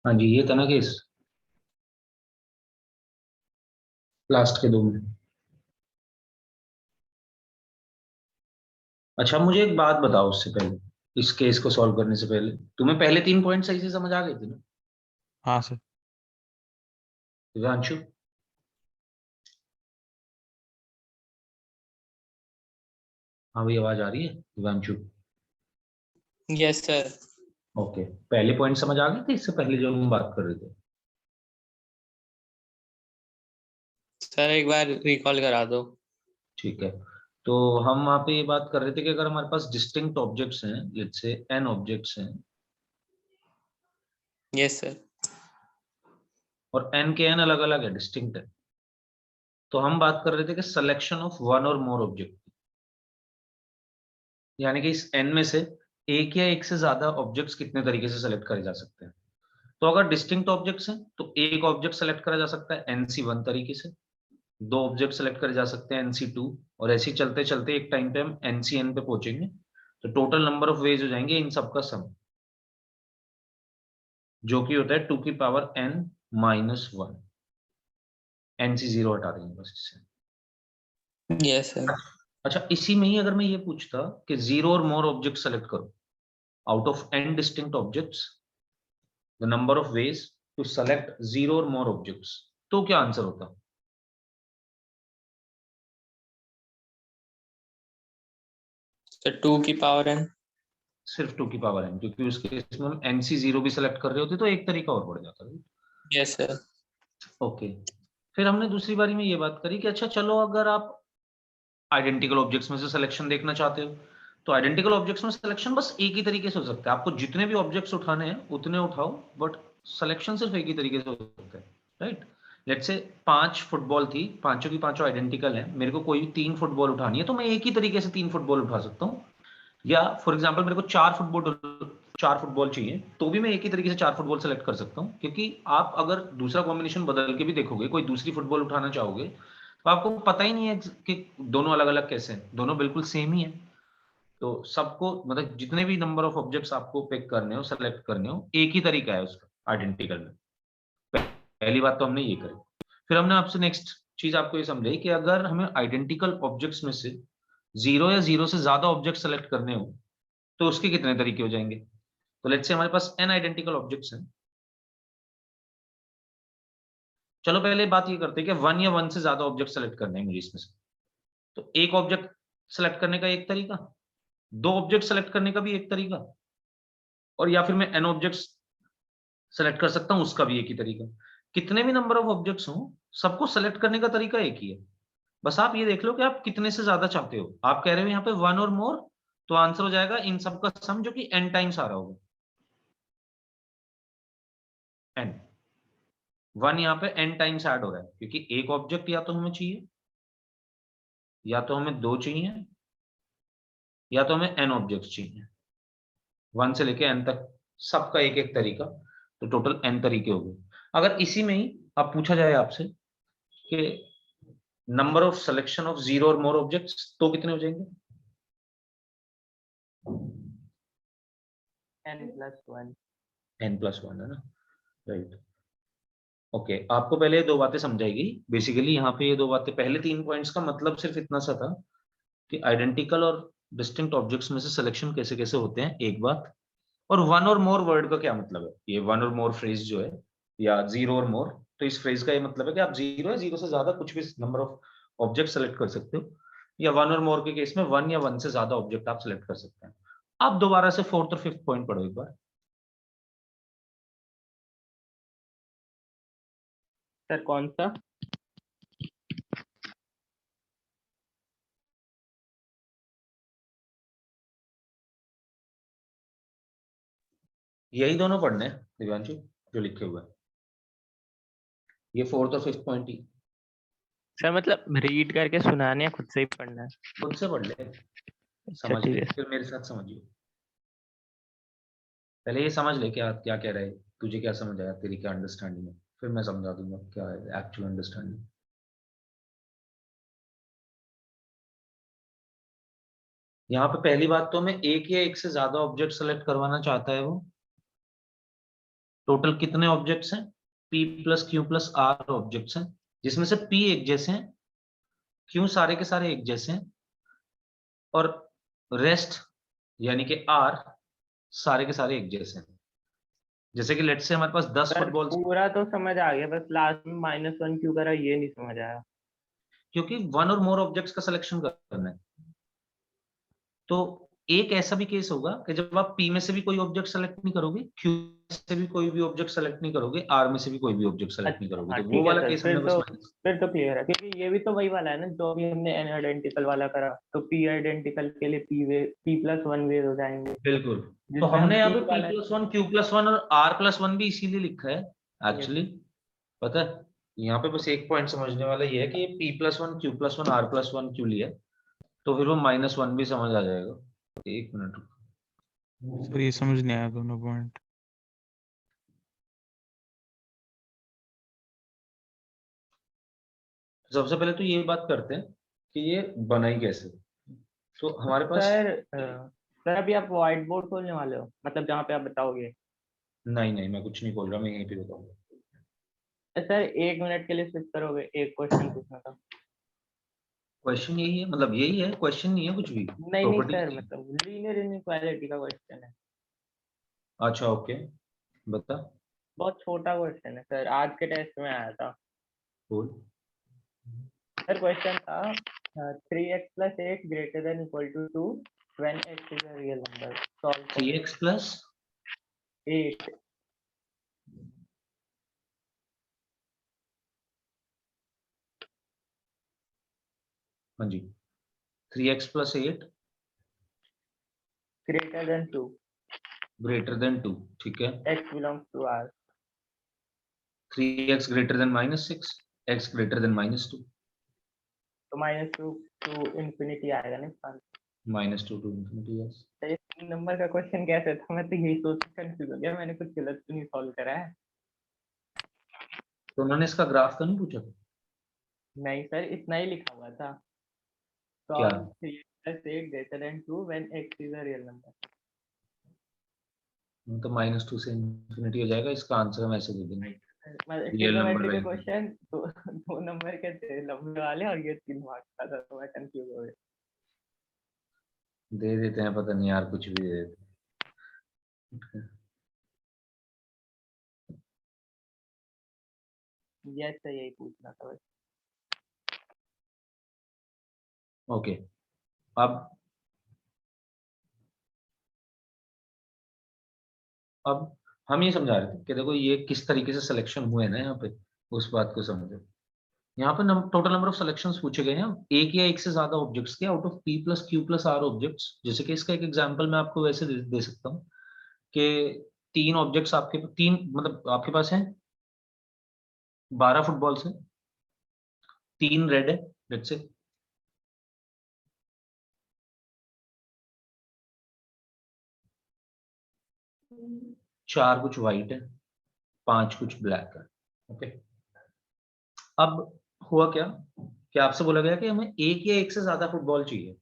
हाँ जी, ये था ना केस लास्ट के दो में। अच्छा, मुझे एक बात बताओ उससे पहले, इस केस को सॉल्व करने से पहले, तुम्हें पहले तीन पॉइंट सही से समझ आ गए थे ना हाँ सर। दिव्यांशु? हाँ भाई, आवाज आ रही है दिव्यांशु? Yes sir. ओके, पहले पॉइंट समझ आ गए थे इससे पहले जो हम बात कर रहे थे? सर एक बार रिकॉल करा दो। ठीक है। तो हम वहां पे ये बात कर रहे थे कि अगर हमारे पास डिस्टिंक्ट ऑब्जेक्ट्स हैं, लेट्स से एन ऑब्जेक्ट्स हैं, यस सर। और एन के एन अलग अलग है, डिस्टिंक्ट है, तो हम बात कर रहे थे कि सिलेक्शन ऑफ वन और मोर ऑब्जेक्ट, यानी कि इस एन में से एक या एक से ज्यादा ऑब्जेक्ट्स कितने तरीके से सेलेक्ट करे जा सकते हैं। तो अगर डिस्टिंक्ट ऑब्जेक्ट्स हैं तो एक ऑब्जेक्ट सेलेक्ट करा जा सकता है एनसी वन तरीके से, दो ऑब्जेक्ट सेलेक्ट करे जा सकते हैं एनसी टू, और ऐसे ही चलते चलते एक टाइम पे हम एनसीएन पे पहुंचेंगे, तो टोटल नंबर ऑफ वेज हो जाएंगे इन सबका सम, जो कि होता है टू की power n minus one. N C zero हटा देंगे बस इससे। Yes sir. अच्छा, इसी में ही अगर मैं ये पूछता कि जीरो और मोर ऑब्जेक्ट सेलेक्ट करो out of n distinct objects, the number of ways to select zero और मोर ऑब्जेक्ट्स, तो क्या आंसर होता? सर टू की पावर एन। सिर्फ टू की पावर एन, क्योंकि उसके केस में हम एनसी जीरो भी सेलेक्ट कर रहे होते तो एक तरीका और बढ़ जाता है। Yes sir. ओके। फिर हमने दूसरी बारी में ये बात करी कि अच्छा चलो, अगर आप आइडेंटिकल ऑब्जेक्ट्स में से सिलेक्शन देखना चाहते हो, तो आइडेंटिकल ऑब्जेक्ट्स में सिलेक्शन बस एक ही तरीके से हो सकता है, आपको जितने भी ऑब्जेक्ट्स उठाने हैं उतने उठाओ, बट सिलेक्शन सिर्फ एक ही तरीके से हो सकता है, राइट? लेट्स से पांच फुटबॉल थी, पांचों की पांचों आइडेंटिकल है, मेरे को कोई तीन फुटबॉल उठानी है तो मैं एक ही तरीके से तीन फुटबॉल उठा सकता हूँ। या फॉर एग्जाम्पल मेरे को चार फुटबॉल चाहिए, तो भी मैं एक ही तरीके से चार फुटबॉल सेलेक्ट कर सकता हूँ, क्योंकि आप अगर दूसरा कॉम्बिनेशन बदल के भी देखोगे, कोई दूसरी फुटबॉल उठाना चाहोगे, तो आपको पता ही नहीं है कि दोनों अलग अलग कैसे हैं, दोनों बिल्कुल सेम ही है। तो सबको मतलब जितने भी नंबर ऑफ ऑब्जेक्ट्स आपको पिक करने हो, सेलेक्ट करने हो, एक ही तरीका है उसका आइडेंटिकल में। पहली बात तो हमने ये करी। फिर हमने आपसे नेक्स्ट चीज आपको ये समझाई कि अगर हमें आइडेंटिकल ऑब्जेक्ट्स में से जीरो या जीरो से ज्यादा ऑब्जेक्ट सेलेक्ट करने हो तो उसके कितने तरीके हो जाएंगे। तो लेट्स से हमारे पास एन आइडेंटिकल ऑब्जेक्ट्स हैं। चलो पहले बात ये करते हैं कि वन या वन से ज्यादा ऑब्जेक्ट सेलेक्ट करने हैं मुझे इसमें से। तो एक ऑब्जेक्ट सेलेक्ट करने का एक तरीका, दो ऑब्जेक्ट सेलेक्ट करने का भी एक तरीका, और या फिर मैं एन ऑब्जेक्ट्स सेलेक्ट कर सकता हूं उसका भी एक ही तरीका। कितने भी नंबर ऑफ ऑब्जेक्ट्स हो, सबको सेलेक्ट करने का तरीका एक ही है। बस आप ये देख लो कि आप कितने से ज्यादा चाहते हो। आप कह रहे हो यहाँ पे वन और मोर, तो आंसर हो जाएगा इन सबका सम, जो कि एन टाइम्स आ रहा होगा। एन वन यहाँ पे एन टाइम्स ऐड हो रहा है, क्योंकि एक ऑब्जेक्ट या तो हमें चाहिए, या तो हमें दो चाहिए, या तो हमें एन ऑब्जेक्ट चाहिए, वन से लेके एन तक सबका एक एक तरीका, तो टोटल एन तरीके हो गए। अगर इसी में ही अब पूछा जाए आपसे कि number of selection of zero और मोर ऑब्जेक्ट्स, तो कितने हो जाएंगे? n+1। एन प्लस वन है ना, राइट? ओके, आपको पहले ये दो बातें समझाएगी। बेसिकली यहाँ पे ये दो बातें, पहले तीन पॉइंट्स का मतलब सिर्फ इतना सा था कि आइडेंटिकल और डिस्टिंक्ट ऑब्जेक्ट्स में से सिलेक्शन कैसे कैसे होते हैं, एक बात। और वन और मोर वर्ड का क्या मतलब है, ये वन और मोर फ्रेज जो है, या जीरो और मोर, तो इस फ्रेज का ये मतलब है कि आप जीरो है जीरो से ज्यादा कुछ भी नंबर ऑफ ऑब्जेक्ट सेलेक्ट कर सकते हो, या वन और मोर के केस में वन या वन से ज्यादा ऑब्जेक्ट आप सेलेक्ट कर सकते हैं। आप दोबारा से फोर्थ और फिफ्थ पॉइंट पढ़ो एक बार। सर कौन सा? यही दोनों पढ़ने हैं दिव्यांशु, जो लिखे हुए हैं, ये फोर्थ और फिफ्थ पॉइंट ही। सर मतलब रीड करके सुनाने या खुद से ही पढ़ना है? खुद से पढ़ ले, अच्छा समझ ठीक के है। फिर मेरे साथ समझिए। पहले ये समझ ले क्या क्या कह रहा है, तुझे क्या समझ आया, तेरी क्या अंडरस्टैंडिंग है, फिर मैं समझा दूंगा क्या है एक्चुअल अंडरस्टैंडिंग। यहाँ पे पहली बात तो, मैं एक या एक से ज्यादा ऑब्जेक्ट सेलेक्ट करवाना चाहता है वो, टोटल कितने ऑब्जेक्ट्स हैं? P plus Q plus R objects हैं, जिसमें से P एक जैसे हैं, Q सारे के सारे एक जैसे हैं, और रेस्ट यानी कि R सारे के सारे एक जैसे हैं। जैसे कि लेट्स से हमारे पास 10 सर फुटबॉल, पूरा तो समझ आ गया, बस लास्ट में -1 क्यों करा ये नहीं समझ आया। क्योंकि वन और मोर ऑब्जेक्ट्स का सिलेक्शन करना है। तो एक ऐसा भी केस होगा कि जब आप P में से भी कोई ऑब्जेक्ट सेलेक्ट नहीं करोगे, Q से भी कोई भी ऑब्जेक्ट सेलेक्ट नहीं करोगे, R में से भी कोई भी ऑब्जेक्ट सेलेक्ट नहीं अच्छा करोगे, हाँ तो वो ठीक है वाला सर, केस हमने बस माइनस। फिर तो क्लियर है, क्योंकि ये भी तो वही वाला है ना जो अभी हमने n आइडेंटिकल वाला करा, तो p आइडेंटिकल के लिए p+1 वेज हो जाएंगे, बिल्कुल। तो जिसमें हम हमने यहाँ p पे वाला P+1 Q+1 और R+1 भी इसीलिए लिखा है एक्चुअली, पता है। यहाँ पे बस एक पॉइंट समझने वाला ये है कि P+1 Q+1 R+1 क्यों लिया, तो फिर वो -1 भी समझ आ जाएगा। एक मिनट, सर ये समझ नहीं आया दोनों पॉइंट। सबसे पहले तो ये बात करते हैं कि ये बना ही कैसे। तो हमारे पास, सर अभी आप व्हाइट बोर्ड खोलने वाले हो, मतलब जहाँ पे आप बताओगे। नहीं नहीं मैं कुछ नहीं बोल रहा, मैं यहीं पे बताऊंगा। सर 1 मिनट के लिए स्विच करोगे, एक क्वेश्चन पूछना था। क्वेश्चन यही है, मतलब यही है, क्वेश्चन नहीं है कुछ भी, नहीं नहीं प्रॉपर्टी। सर, मतलब लीनियर इनइक्वालिटी का क्वेश्चन है। अच्छा ओके, बता। बहुत छोटा क्वेश्चन है सर, आज के टेस्ट में आया था। बोल। सर क्वेश्चन था 3x+8 greater than equal to 2 when x is a real number. Solve for 3x plus 8. हाँ जी, 3x plus 8 greater than 2. Greater than 2, ठीक है। x belongs to R. 3x greater than -6, x greater than -2, तो -2 to infinity आएगा ना इसका answer. -2 to infinity, yes. तो ये 3 number का क्वेश्चन कैसे था, मैं तो यही सोच के कंफ्यूज हो गया, मैंने कुछ गलत तो नहीं सॉल्व करा है। तो उन्होंने इसका ग्राफ तो नहीं पूछा? नहीं सर, इतना ही लिखा हुआ था। क्या? Solve 3x+8 greater than 2 when x is a real number. तो -2 से इंफिनिटी हो जाएगा, इसका आंसर हम ऐसे दे देंगे, रियल नंबर ट्रिग्नोमेट्री के वैल्यू। क्वेश्चन तो 2 नंबर के थे लंबे वाले, और ये 3 मार्क्स का था, तो मैं कंफ्यूज हो गया। दे देते हैं, पता नहीं यार, कुछ भी दे देते हैं। यस सर, यही पूछना था बस। ओके, अब हम ये समझा रहे थे कि देखो ये किस तरीके से सिलेक्शन हुए ना, यहाँ पे उस बात को समझो। यहाँ पे टोटल नंबर ऑफ सिलेक्शंस पूछे गए हैं, एक या एक से ज्यादा ऑब्जेक्ट्स के out of P plus Q plus R objects. जैसे कि इसका एक एग्जांपल मैं आपको वैसे दे सकता हूँ कि 3 ऑब्जेक्ट्स आपके, 3 मतलब आपके पास हैं 12 फुटबॉल्स हैं, 3 रेड है लेट्स से, 4 कुछ व्हाइट है, 5 कुछ ब्लैक है। ओके, अब हुआ क्या कि आपसे बोला गया कि हमें एक या एक से ज्यादा फुटबॉल चाहिए।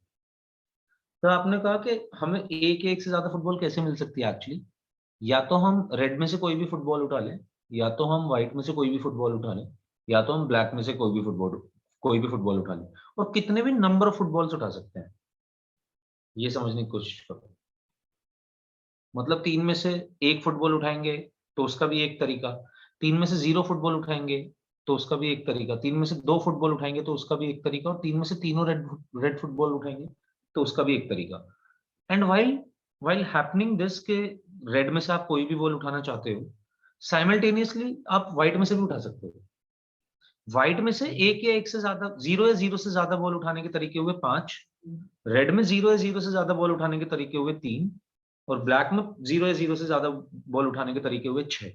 तो आपने कहा कि हमें एक या एक से ज्यादा फुटबॉल कैसे मिल सकती है एक्चुअली, या तो हम रेड में से कोई भी फुटबॉल उठा लें, या तो हम व्हाइट में से कोई भी फुटबॉल उठा लें, या तो हम ब्लैक में से कोई भी फुटबॉल उठा लें, और कितने भी नंबर ऑफ फुटबॉल्स उठा सकते हैं, ये समझने की कोशिश करो। मतलब 3 में से एक फुटबॉल उठाएंगे तो उसका भी एक तरीका, 3 में से 0 फुटबॉल उठाएंगे तो उसका भी एक तरीका, 3 में से 2 फुटबॉल उठाएंगे तो उसका भी एक तरीका, और 3 में से तीनों रेड फुटबॉल उठाएंगे तो उसका भी एक तरीका। एंड व्हाइल हैपनिंग दिस के रेड में से आप कोई भी बॉल उठाना चाहते हो, साइमल्टेनियसली आप व्हाइट में से भी उठा सकते हो। व्हाइट में से एक या एक से ज्यादा, 0 या 0 से ज्यादा बॉल उठाने के तरीके हुए 5, रेड में 0 या 0 से ज्यादा बॉल उठाने के तरीके हुए 3, और ब्लैक में 0 या 0 से ज्यादा बॉल उठाने के तरीके हुए 6।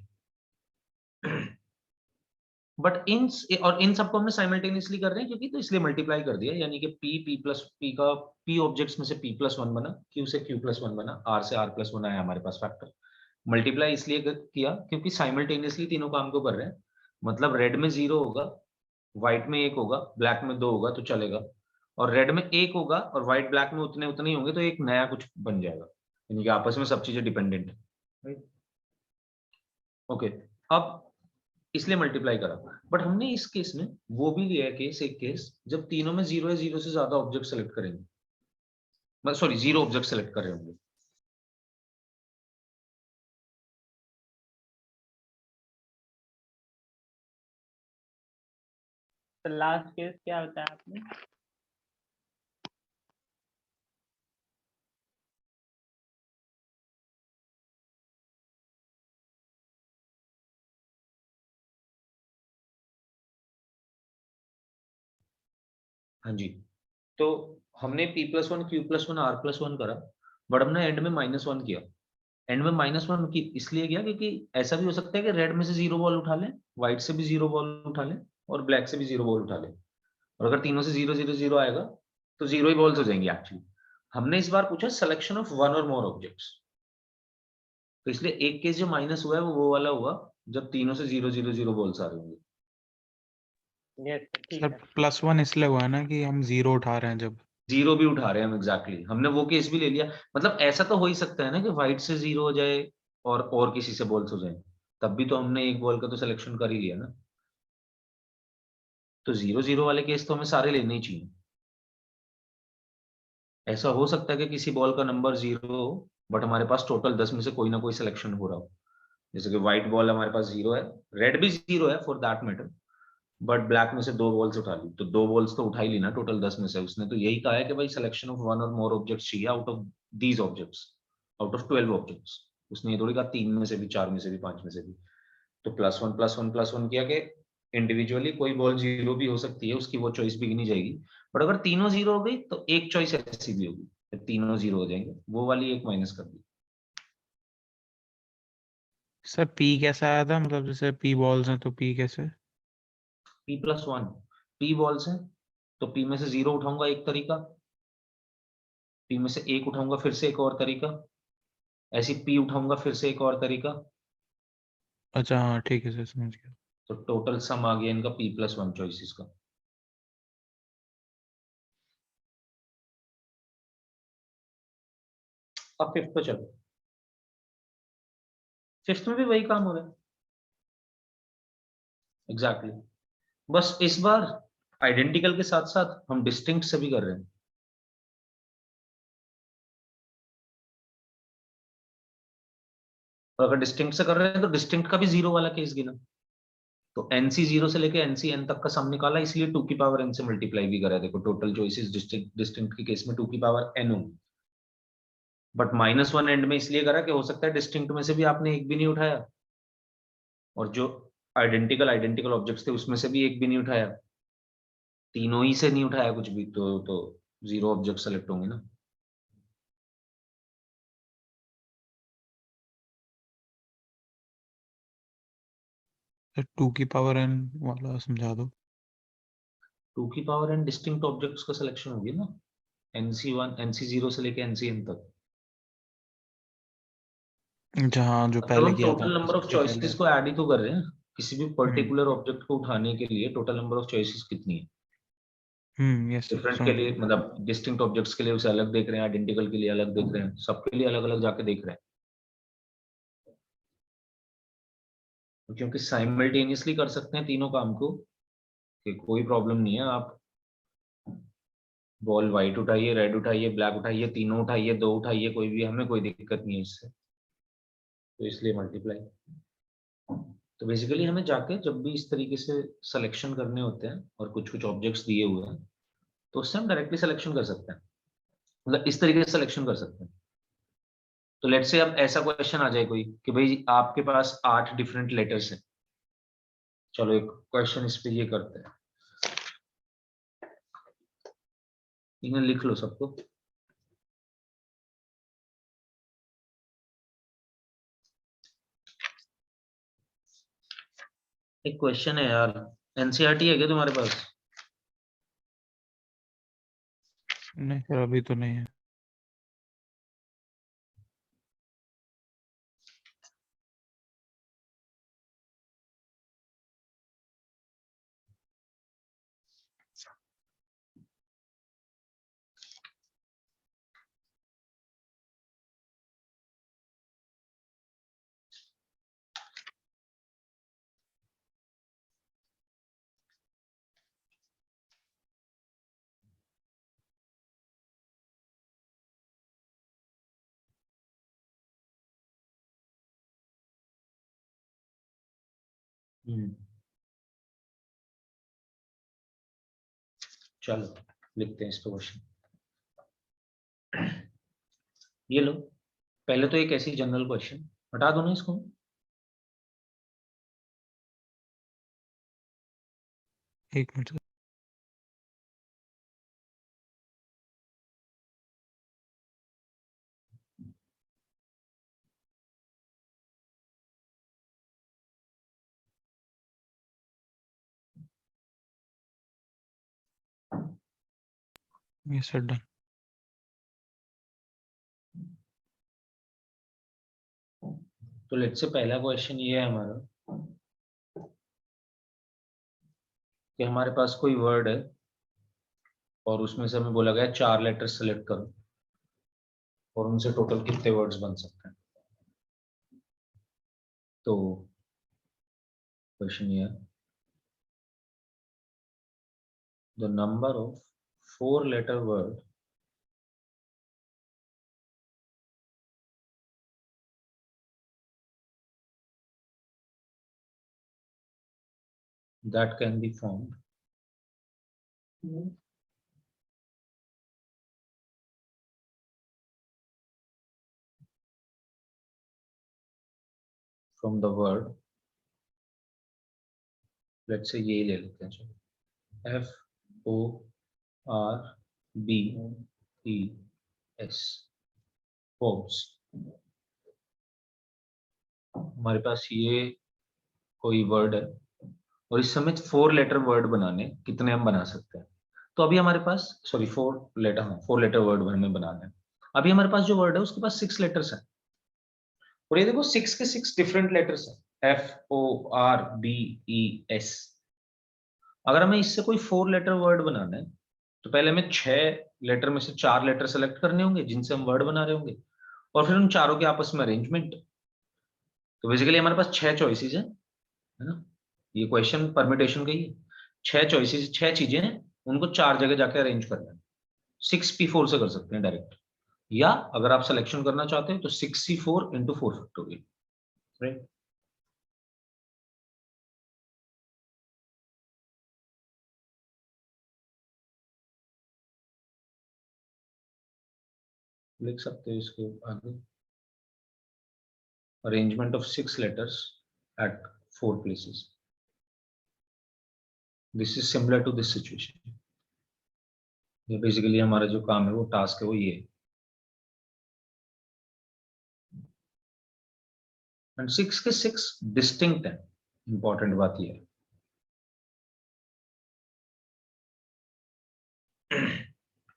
बट इन सबको हमने साइमल्टेनियसली कर रहे हैं क्योंकि, तो इसलिए मल्टीप्लाई कर दिया, यानी कि P प्लस P का P ऑब्जेक्ट्स में से P+1 बना, Q से Q+1 बना, R से R+1 आया हमारे पास फैक्टर। मल्टीप्लाई इसलिए किया क्योंकि साइमल्टेनियसली तीनों काम को कर रहे हैं। मतलब रेड में 0 होगा, व्हाइट में 1 होगा, ब्लैक में 2 होगा तो चलेगा, और रेड में 1 होगा और व्हाइट ब्लैक में उतने उतने ही होंगे, तो एक नया कुछ बन जाएगा, यानी कि आपस में सब चीजें डिपेंडेंट है। ओके, अब इसलिए मल्टीप्लाई करा, बट हमने इस केस में वो भी लिया है केस, एक केस जब तीनों में जीरो या जीरो से ज्यादा ऑब्जेक्ट सेलेक्ट करेंगे, सॉरी जीरो ऑब्जेक्ट सेलेक्ट कर रहे होंगे। तो लास्ट केस क्या होता है आपने? हाँ जी, तो हमने p+1 q+1 r+1 करा, बट हमने एंड में -1 किया। एंड में -1 की इसलिए किया क्योंकि ऐसा भी हो सकता है कि रेड में से जीरो बॉल उठा लें, व्हाइट से भी जीरो बॉल उठा लें, और ब्लैक से भी जीरो बॉल उठा लें, और अगर तीनों से 0 0 0 आएगा तो जीरो ही बॉल्स हो जाएंगे एक्चुअली। हमने इस बार पूछा सिलेक्शन ऑफ वन और मोर ऑब्जेक्ट्स, तो इसलिए एक केस जो माइनस हुआ है वो वाला हुआ जब तीनों से 0 0 0 बॉल्स आ रहे होंगे। यस ठीक सर है। +1 इसलिए हुआ है ना कि हम 0 उठा रहे हैं जब। जीरो भी उठा रहे हैं हम, एग्जैक्टली हमने वो केस भी ले लिया। मतलब ऐसा तो हो ही सकता है ना कि व्हाइट से जीरो हो जाए और किसी से बॉल्स हो जाए, तब भी तो हमने एक बॉल का तो सिलेक्शन कर ही लिया ना। तो 0 0 वाले केस तो हमें सारे लेने ही चाहिए। ऐसा हो सकता है कि किसी बॉल का नंबर 0 हो, बट हमारे पास टोटल 10 में से कोई ना कोई सिलेक्शन हो रहा हो। जैसे कि व्हाइट बॉल हमारे पास 0 है, रेड भी 0 है for that matter, but black में से दो बॉल्स उठा ली, तो दो बॉल्स तो उठा ही ली ना टोटल 10 में से। उसने तो यही कहा है कि भाई सिलेक्शन ऑफ वन और मोर ऑब्जेक्ट्स चाहिए out of these objects, out of 12 objects. उसने ये थोड़ी कहा 3 में से भी, 4 में से भी, 5 में से भी। तो +1 +1 +1 किया कि इंडिविजुअली कोई बॉल 0 भी हो सकती है, उसकी वो चॉइस भी गिनी जाएगी। बट अगर तीनों 0 हो गई तो एक चॉइस ऐसी भी होगी, फिर तीनों 0 हो जाएंगे, वो वाली एक माइनस कर दी। सर P कैसा आया था, मतलब जैसे P बॉल्स हैं तो P कैसे? p+1, p बॉल्स हैं तो p में से 0 उठाऊंगा एक तरीका, p में से एक उठाऊंगा फिर से एक और तरीका, ऐसी p उठाऊंगा फिर से एक और तरीका। अच्छा हाँ ठीक है सर, समझ गया। तो टोटल सम आ गया इनका p+1 चॉइसेस का। अब फिफ्थ पे चलो, फिफ्थ में भी वही काम हो रहा है एग्जैक्टली exactly. बस इस बार आइडेंटिकल के साथ साथ हम डिस्टिंक्ट से भी कर रहे हैं। और अगर डिस्टिंक्ट से कर रहे हैं तो डिस्टिंक्ट का भी 0 वाला केस गिना, तो NC 0 से लेके NC n तक का सम निकाला, इसलिए 2 की पावर n से मल्टीप्लाई भी करा। देखो टोटल चॉइसेस डिस्टिंक्ट के केस में 2 की पावर n होंगी, बट -1 एंड में इसलिए करा कि हो सकता है डिस्टिंक्ट में से भी आपने एक भी नहीं उठाया, और जो आइडेंटिकल आइडेंटिकल ऑब्जेक्ट्स थे उसमें से भी एक भी नहीं उठाया, तीनों ही से नहीं उठाया कुछ भी, तो 0 ऑब्जेक्ट सेलेक्ट होंगे ना। सर 2 की पावर n वाला समझा दो। 2 की पावर n डिस्टिंक्ट ऑब्जेक्ट्स का सिलेक्शन होगी ना, NC1 NC0 से लेके NCn तक। जहाँ जो मतलब पहले हम किया था टोटल हमने, नंबर ऑफ सबसे पहले। चॉइसेस को ऐड ही तो कर रहे हैं, किसी भी हम्म पर्टिकुलर ऑब्जेक्ट को उठाने के लिए टोटल नंबर ऑफ चॉइसेस कितनी है। यस सर, डिफरेंट के समझ लिए, गया। मतलब डिस्टिंक्ट ऑब्जेक्ट्स के लिए उसे अलग देख रहे हैं, आइडेंटिकल के लिए अलग देख रहे हैं, सबके लिए अलग अलग जाके देख रहे हैं, क्योंकि साइमल्टेनियसली कर सकते हैं तीनों काम को, कि कोई प्रॉब्लम नहीं है। आप बॉल व्हाइट उठाइए, रेड उठाइए, ब्लैक उठाइए, तीनों उठाइए, दो उठाइए, कोई भी, हमें कोई दिक्कत नहीं है इससे, तो इसलिए मल्टीप्लाई। तो बेसिकली हमें जाके जब भी इस तरीके से सिलेक्शन करने होते हैं और कुछ कुछ ऑब्जेक्ट्स दिए हुए हैं, तो उससे हम डायरेक्टली सिलेक्शन कर सकते हैं, मतलब इस तरीके से सिलेक्शन कर सकते हैं। तो लेट्स से अब ऐसा क्वेश्चन आ जाए कोई कि भाई आपके पास 8 डिफरेंट लेटर्स हैं, चलो एक क्वेश्चन इस पे ये करते हैं, इन्हें लिख लो सबको। एक क्वेश्चन है यार, एनसीईआरटी है क्या तुम्हारे पास? नहीं सर, अभी तो नहीं है। चलो लिखते हैं इस पे क्वेश्चन। ये लो, पहले तो एक ऐसी जनरल क्वेश्चन हटा दो ना इसको। एक मिनट। ये सर डन। तो लेट्स से पहला क्वेश्चन ये है हमारा कि हमारे पास कोई वर्ड है और उसमें से हमें बोला गया 4 लेटर सेलेक्ट करो और उनसे टोटल कितने वर्ड्स बन सकते हैं। तो क्वेश्चन ये है, the number of 4 letter word that can be formed from the word, let's say ये ले लेते हैं, चलो FORBES, फोर्ब्स। हमारे पास ये कोई वर्ड है और इस समय 4 लेटर वर्ड बनाने, कितने हम बना सकते हैं। तो अभी हमारे पास, सॉरी 4 लेटर, हाँ 4 लेटर वर्ड हमें बनाना है। अभी हमारे पास जो वर्ड है उसके पास 6 लेटर्स है और ये देखो 6 के 6 डिफरेंट लेटर्स है, FORBES। अगर हमें इससे कोई 4 लेटर वर्ड बनाना है तो पहले हमें 6 लेटर में से 4 लेटर सेलेक्ट करने होंगे जिनसे हम वर्ड बना रहे होंगे और फिर उन चारों के आपस में अरेंजमेंट। तो बेसिकली हमारे पास 6 चॉइसेस है ना। ये क्वेश्चन परमिटेशन का ही है। 6 चॉइसेस, 6 चीजें हैं, उनको 4 जगह जाके अरेंज करना है। 6p4 से कर सकते हैं डायरेक्ट, या अगर आप सिलेक्शन करना चाहते हैं तो 6c4 into 4 फैक्टोरियल, राइट। लिख सकते हो इसके आगे, arrangement of 6 letters at 4 places. This is similar to this situation. ये बेसिकली हमारा जो काम है, वो टास्क है, वो ये है। एंड 6 के 6 डिस्टिंक्ट है, इंपॉर्टेंट बात ये है।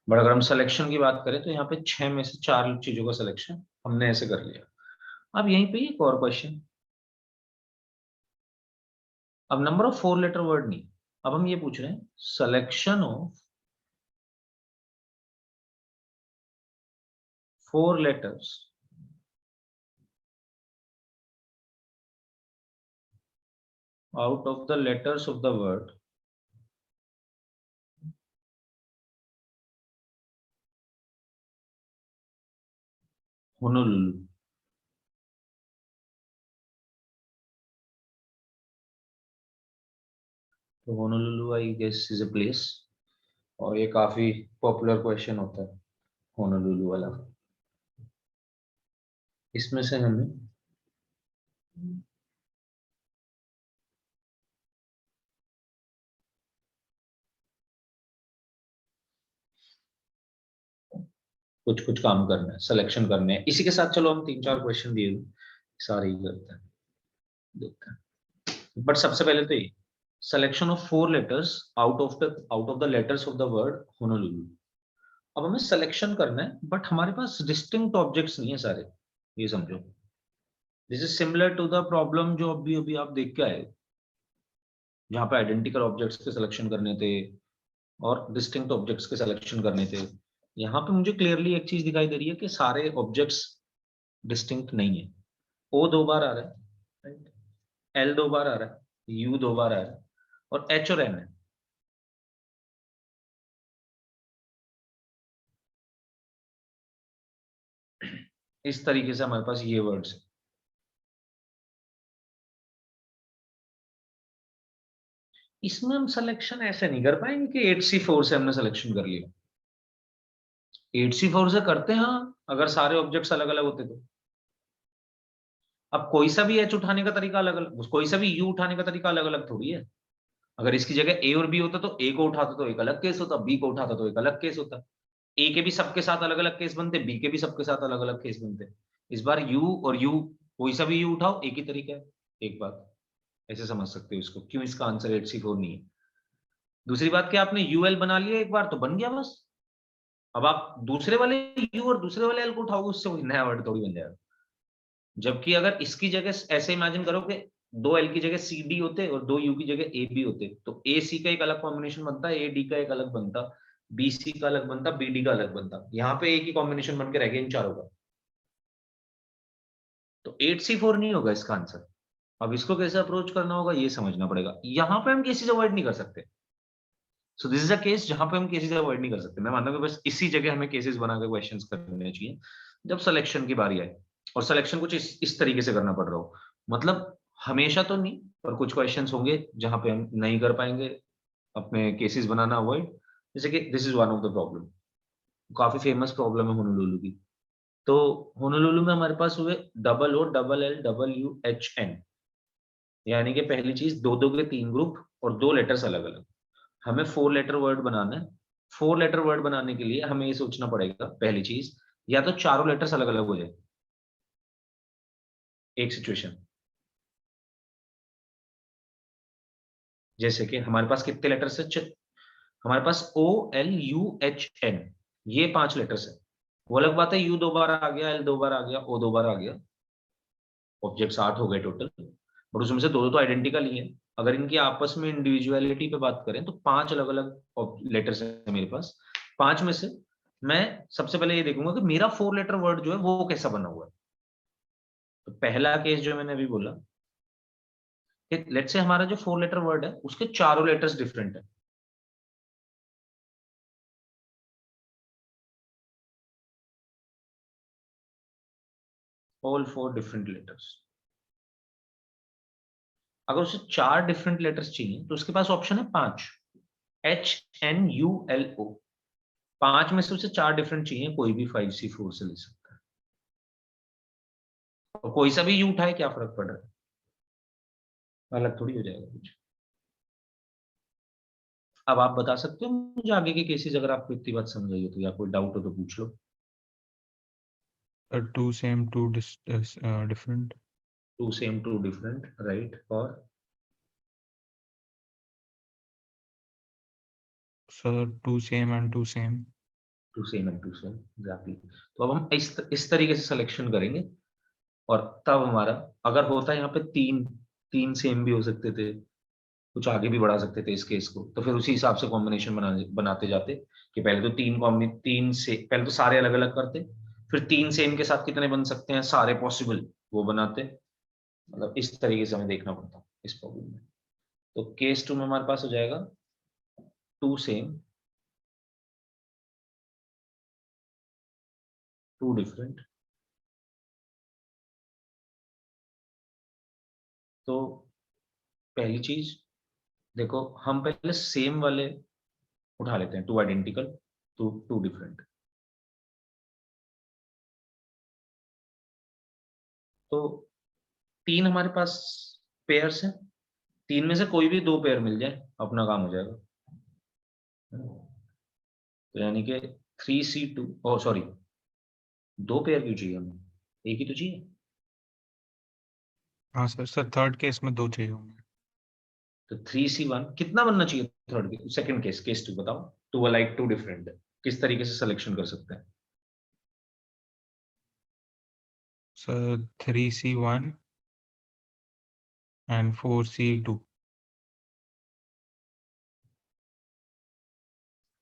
बट अगर हम सिलेक्शन की बात करें तो यहाँ पे 6 में से 4 चीजों का सिलेक्शन हमने ऐसे कर लिया। अब यहीं पे एक और क्वेश्चन, अब नंबर ऑफ 4 लेटर वर्ड नहीं, अब हम ये पूछ रहे हैं selection of 4 letters out of the letters of the word Honolulu। तो Honolulu I guess is a place, और ये काफी पॉपुलर क्वेश्चन होता है Honolulu वाला। इसमें से हमें कुछ कुछ काम करना है, सिलेक्शन करने हैं। इसी के साथ चलो हम 3-4 क्वेश्चन दिए हुए सारे ही करते हैं, देखते हैं। बट सबसे पहले तो ये selection of 4 letters out of the letters of the word Honolulu। अब हमें सिलेक्शन करना है बट हमारे पास डिस्टिंक्ट ऑब्जेक्ट्स नहीं है सारे, ये समझो। This is similar to the problem जो अभी अभी आप देख के आए, जहाँ पे आइडेंटिकल ऑब्जेक्ट्स के सिलेक्शन करने थे और डिस्टिंक्ट ऑब्जेक्ट्स के सिलेक्शन करने थे। यहाँ पे मुझे क्लियरली एक चीज दिखाई दे रही है कि सारे ऑब्जेक्ट्स डिस्टिंक्ट नहीं है। ओ 2 बार आ रहा है, राइट, एल 2 बार आ रहा है, यू 2 बार आ रहा है और एच और एन है। इस तरीके से हमारे पास ये वर्ड्स है। इसमें हम सिलेक्शन ऐसे नहीं कर पाएंगे कि 8C4 से हमने सिलेक्शन कर लिया। 8C4 से करते हैं हाँ, अगर सारे ऑब्जेक्ट्स अलग अलग होते तो। अब कोई सा भी एच उठाने का तरीका अलग अलग, कोई सा भी यू उठाने का तरीका अलग अलग थोड़ी है। अगर इसकी जगह ए और बी होता तो ए को उठाता तो एक अलग केस होता, बी को उठाता तो एक अलग केस होता। ए के भी सबके साथ अलग अलग केस बनते, बी के भी सबके साथ अलग अलग केस बनते। इस बार यू और यू, कोई सा भी यू उठाओ एक ही तरीका है। एक बात ऐसे समझ सकते हो इसको, क्यों इसका आंसर 8C4 नहीं है। दूसरी बात क्या, आपने यूएल बना लिया एक बार तो बन गया बस। अब आप दूसरे वाले यू और दूसरे वाले एल को उठाओगे, उससे कोई नया वर्ड थोड़ी बन जाएगा। जबकि अगर इसकी जगह ऐसे इमेजिन करो कि दो एल की जगह सी डी होते और दो यू की जगह ए बी होते, तो ए सी का एक अलग कॉम्बिनेशन बनता, ए डी का एक अलग बनता, बी सी का अलग बनता, बी डी का अलग बनता। यहाँ पे एक ही कॉम्बिनेशन बन के रह गया इन चारों का। तो 8C4 नहीं होगा इसका आंसर। अब इसको कैसे अप्रोच करना होगा ये समझना पड़ेगा। यहां पे हम केसेस अवॉइड नहीं कर सकते। So this is a case जहां पे हम केसेस अवॉइड नहीं कर सकते। मैं मानता हूं कि बस इसी जगह हमें केसेस बना के क्वेश्चंस करने चाहिए जब सिलेक्शन की बारी आए, और सिलेक्शन कुछ इस तरीके से करना पड़ रहा हो। मतलब हमेशा तो नहीं, पर कुछ क्वेश्चंस होंगे जहां पे हम नहीं कर पाएंगे अपने केसेस बनाना अवॉइड। जैसे कि this is one of the problem, काफी फेमस प्रॉब्लम है होनोलुलु की। तो होनोलुलु में हमारे पास हुए double O double L double U H N, यानी कि पहली चीज दो दो के तीन ग्रुप और दो लेटर्स अलग अलग। हमें 4 लेटर वर्ड बनाना है। 4 लेटर वर्ड बनाने के लिए हमें ये सोचना पड़ेगा, पहली चीज या तो चारों लेटर्स अलग अलग हो जाए। एक सिचुएशन, जैसे कि हमारे पास कितने लेटर्स है, हमारे पास O L U H N, ये 5 लेटर्स है। वो अलग बात है यू 2 बार आ गया, एल 2 बार आ गया, ओ 2 बार आ गया, ऑब्जेक्ट्स 8 हो गए टोटल। और उसमें से दो दो तो आइडेंटिकल ही है। अगर इनकी आपस में इंडिविजुअलिटी पे बात करें तो 5 अलग अलग लेटर्स है मेरे पास। 5 में से मैं सबसे पहले ये देखूंगा कि मेरा 4 लेटर वर्ड जो है वो कैसा बना हुआ है। तो पहला केस जो मैंने अभी बोला, लेट्स से हमारा जो 4 लेटर वर्ड है उसके चारों लेटर्स डिफरेंट है। All 4 different letters. अगर उसे 4 डिफरेंट लेटर्स चाहिए तो उसके पास ऑप्शन है 5, HNULO। 5 में से उसे 4 डिफरेंट चाहिए, कोई भी 5C4 से ले सकता है। और कोई सा भी यू उठाए क्या फर्क पड़ रहा है, अलग थोड़ी हो जाएगा कुछ। अब आप बता सकते हो मुझे आगे के केसेस, अगर आपको इतनी बात समझ आई हो तो, या कोई डाउट हो तो पूछ लो। Two same, two different. 2 same 2 different, right. और Sir, two same and two same. 2 same and 2 same, exactly. तो अब हम इस तरीके से सिलेक्शन करेंगे, और तब हमारा अगर होता है यहाँ पे 3 सेम भी हो सकते थे, कुछ आगे भी बढ़ा सकते थे इस केस को, तो फिर उसी हिसाब से कॉम्बिनेशन बनाते जाते कि पहले तो 3 से पहले तो सारे अलग अलग करते, फिर 3 सेम के साथ कितने बन सकते हैं सारे पॉसिबल वो बनाते। मतलब इस तरीके से हमें देखना पड़ता इस प्रॉब्लम में। तो केस 2 में हमारे पास हो जाएगा 2 सेम 2 डिफरेंट। तो पहली चीज देखो, हम पहले सेम वाले उठा लेते हैं, 2 आइडेंटिकल 2 डिफरेंट। तो 3 हमारे पास पेयर्स हैं, 3 में से कोई भी 2 पेयर मिल जाए अपना काम हो जाएगा। तो यानी कि 3C2, ओ सॉरी 2 पेयर क्यों चाहिए हमें, एक ही तो चाहिए। हाँ सर थर्ड केस में 2 चाहिए होंगे। तो 3C1 कितना बनना चाहिए थर्ड के सेकंड केस, केस 2 बताओ। 2 अलाइक 2 डिफरेंट, किस तरीके से सिलेक्शन कर सकते हैं। Sir, 3C1 and 4C2.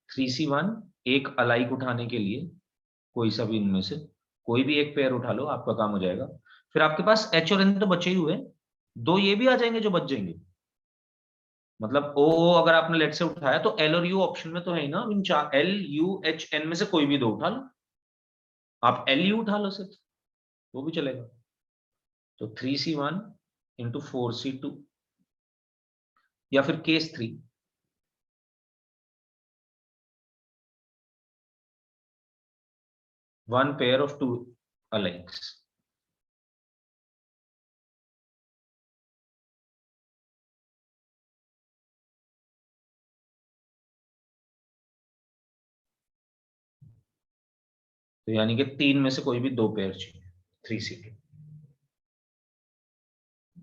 3C1 एक अलाइक उठाने के लिए कोई सा भी इनमें से कोई भी एक पेयर उठा लो, आपका काम हो जाएगा। फिर आपके पास एच और एन तो बचे ही हुए, 2 ये भी आ जाएंगे जो बच जाएंगे। मतलब ओ अगर आपने लेट से उठाया तो एल और यू ऑप्शन में तो है ही ना, इन चार एल यू एच एन में से कोई भी 2 उठा लो। आप एल यू उठा लो सिर्फ, वो भी चलेगा। तो 3C1 इंटू 4C2, या फिर case 3, one pair of two alikes. तो यानी कि 3 में से कोई भी 2 पेयर चाहिए 3C के।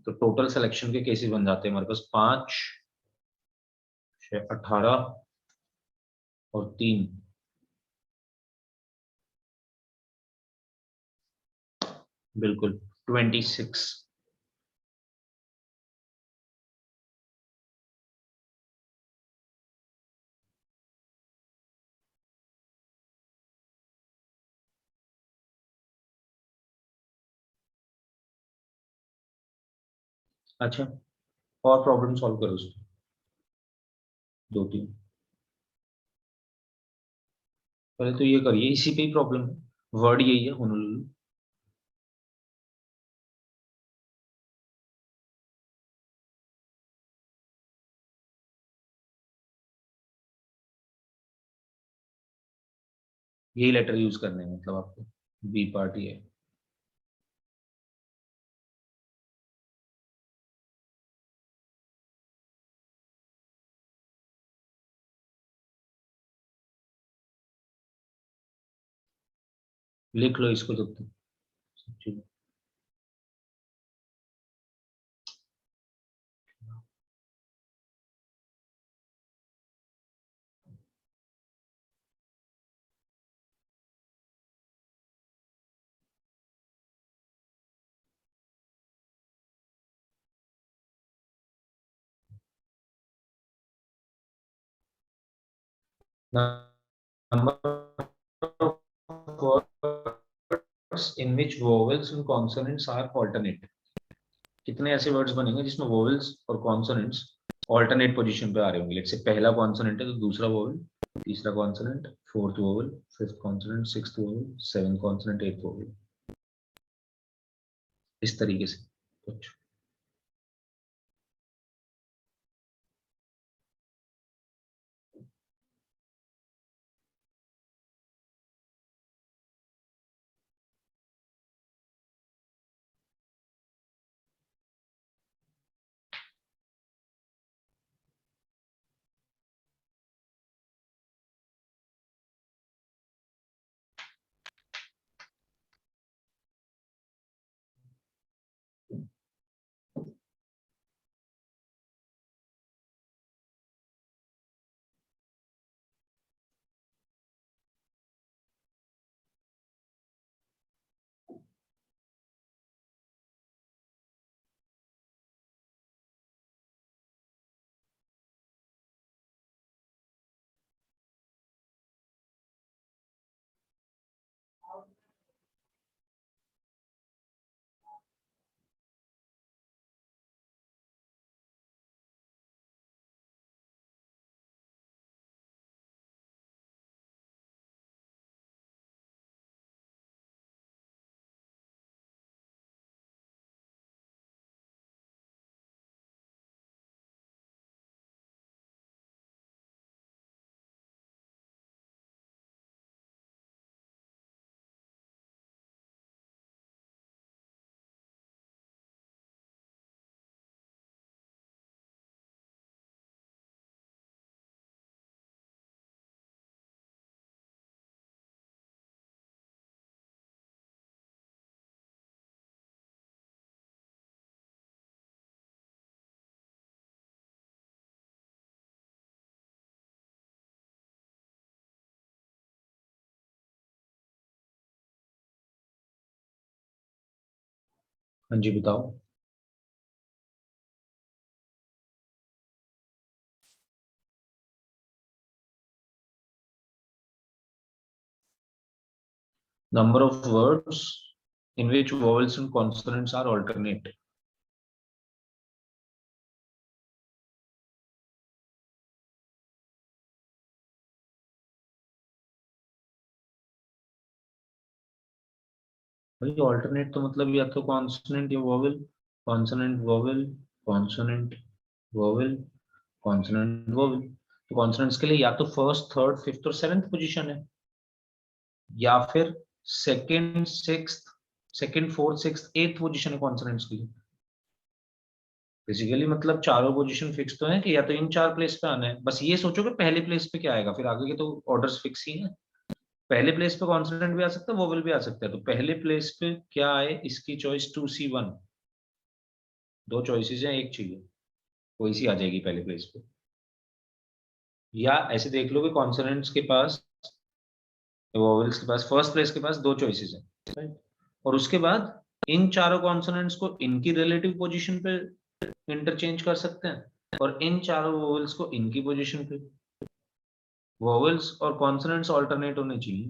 तो टोटल सिलेक्शन के केसेस बन जाते हैं हमारे पास 5, 6, 18 और 3, बिल्कुल 26। अच्छा, और प्रॉब्लम सॉल्व करो उसको, 2-3। पहले तो ये करिए, इसी पे ही प्रॉब्लम है, वर्ड यही है होनोलुलु। यही लेटर यूज करने हैं मतलब आपको, बी पार्ट ये है। लिख लो इसको जब तक। Number of words in which vowels and consonants are alternate. कितने ऐसे वर्ड्स बनेंगे जिसमें वोवेल्स और कॉन्सोनेंट्स ऑल्टरनेट पोजीशन पे आ रहे होंगे। जैसे पहला कॉन्सोनेंट है तो दूसरा वोवेल, तीसरा consonant, fourth vowel, fifth consonant, sixth vowel, seventh consonant, eighth vowel, इस तरीके से कुछ। हाँ जी बताओ। Number of words in which vowels and consonants are alternate. भाई ऑल्टरनेट तो मतलब या तो कॉन्सोनेंट या vowel, consonant vowel, consonant vowel, consonant vowel. तो कॉन्सोनेंट्स के लिए या तो फर्स्ट, थर्ड, फिफ्थ और सेवेंथ पोजीशन है, या फिर second, sixth, second, fourth, sixth, eighth position है कॉन्सोनेंट्स की। बेसिकली मतलब चारों पोजीशन फिक्स तो है कि या तो इन चार प्लेस पे आना है, बस ये सोचो कि पहले प्लेस पे क्या आएगा, फिर आगे के तो ऑर्डर्स फिक्स ही है। पहले प्लेस पे कॉन्सोनेंट भी आ सकता है, वोवेल भी आ सकता है, तो पहले प्लेस पे क्या आए इसकी चॉइस 2C1। दो चॉइसेस हैं, एक चाहिए, कोई सी आ जाएगी पहले प्लेस पे। या ऐसे देख लो कि कॉन्सोनेंट्स के पास, वोवेल्स के पास फर्स्ट प्लेस के पास दो चॉइसेस हैं, राइट? और उसके बाद इन चारों कॉन्सोनेंट्स को इनकी रिलेटिव पोजीशन पे इंटरचेंज कर सकते हैं, और इन चारों वोवेल्स को इनकी पोजीशन पे। वोवेल्स और कॉन्सोनेंट्स अल्टरनेट होने चाहिए।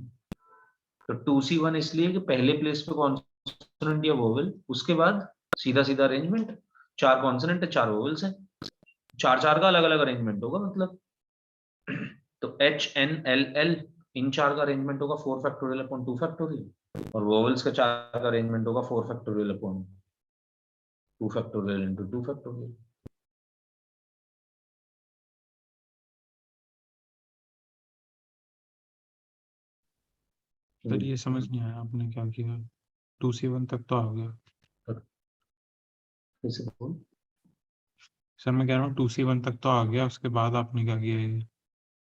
तो 2C1 इसलिए कि पहले प्लेस पे कॉन्सोनेंट या वोवेल, उसके बाद सीधा सीधा अरेंजमेंट, चार कॉन्सोनेंट है, चार वोवेल्स हैं, चार चार का अलग अलग अरेंजमेंट होगा मतलब। तो HNLL, इन चार का अरेंजमेंट होगा 4 फैक्टोरियल अपॉन 2 फैक्टोरियल, और वोवेल्स का चार का अरेंजमेंट होगा 4 factorial upon 2 factorial into 2 factorial. Sir ये समझ नहीं आया आपने क्या किया। 2C1 तक तो आ गया। कैसे बोल? सर मैं कह रहा हूँ 2C1 तक तो आ गया, उसके बाद आपने क्या किया ये?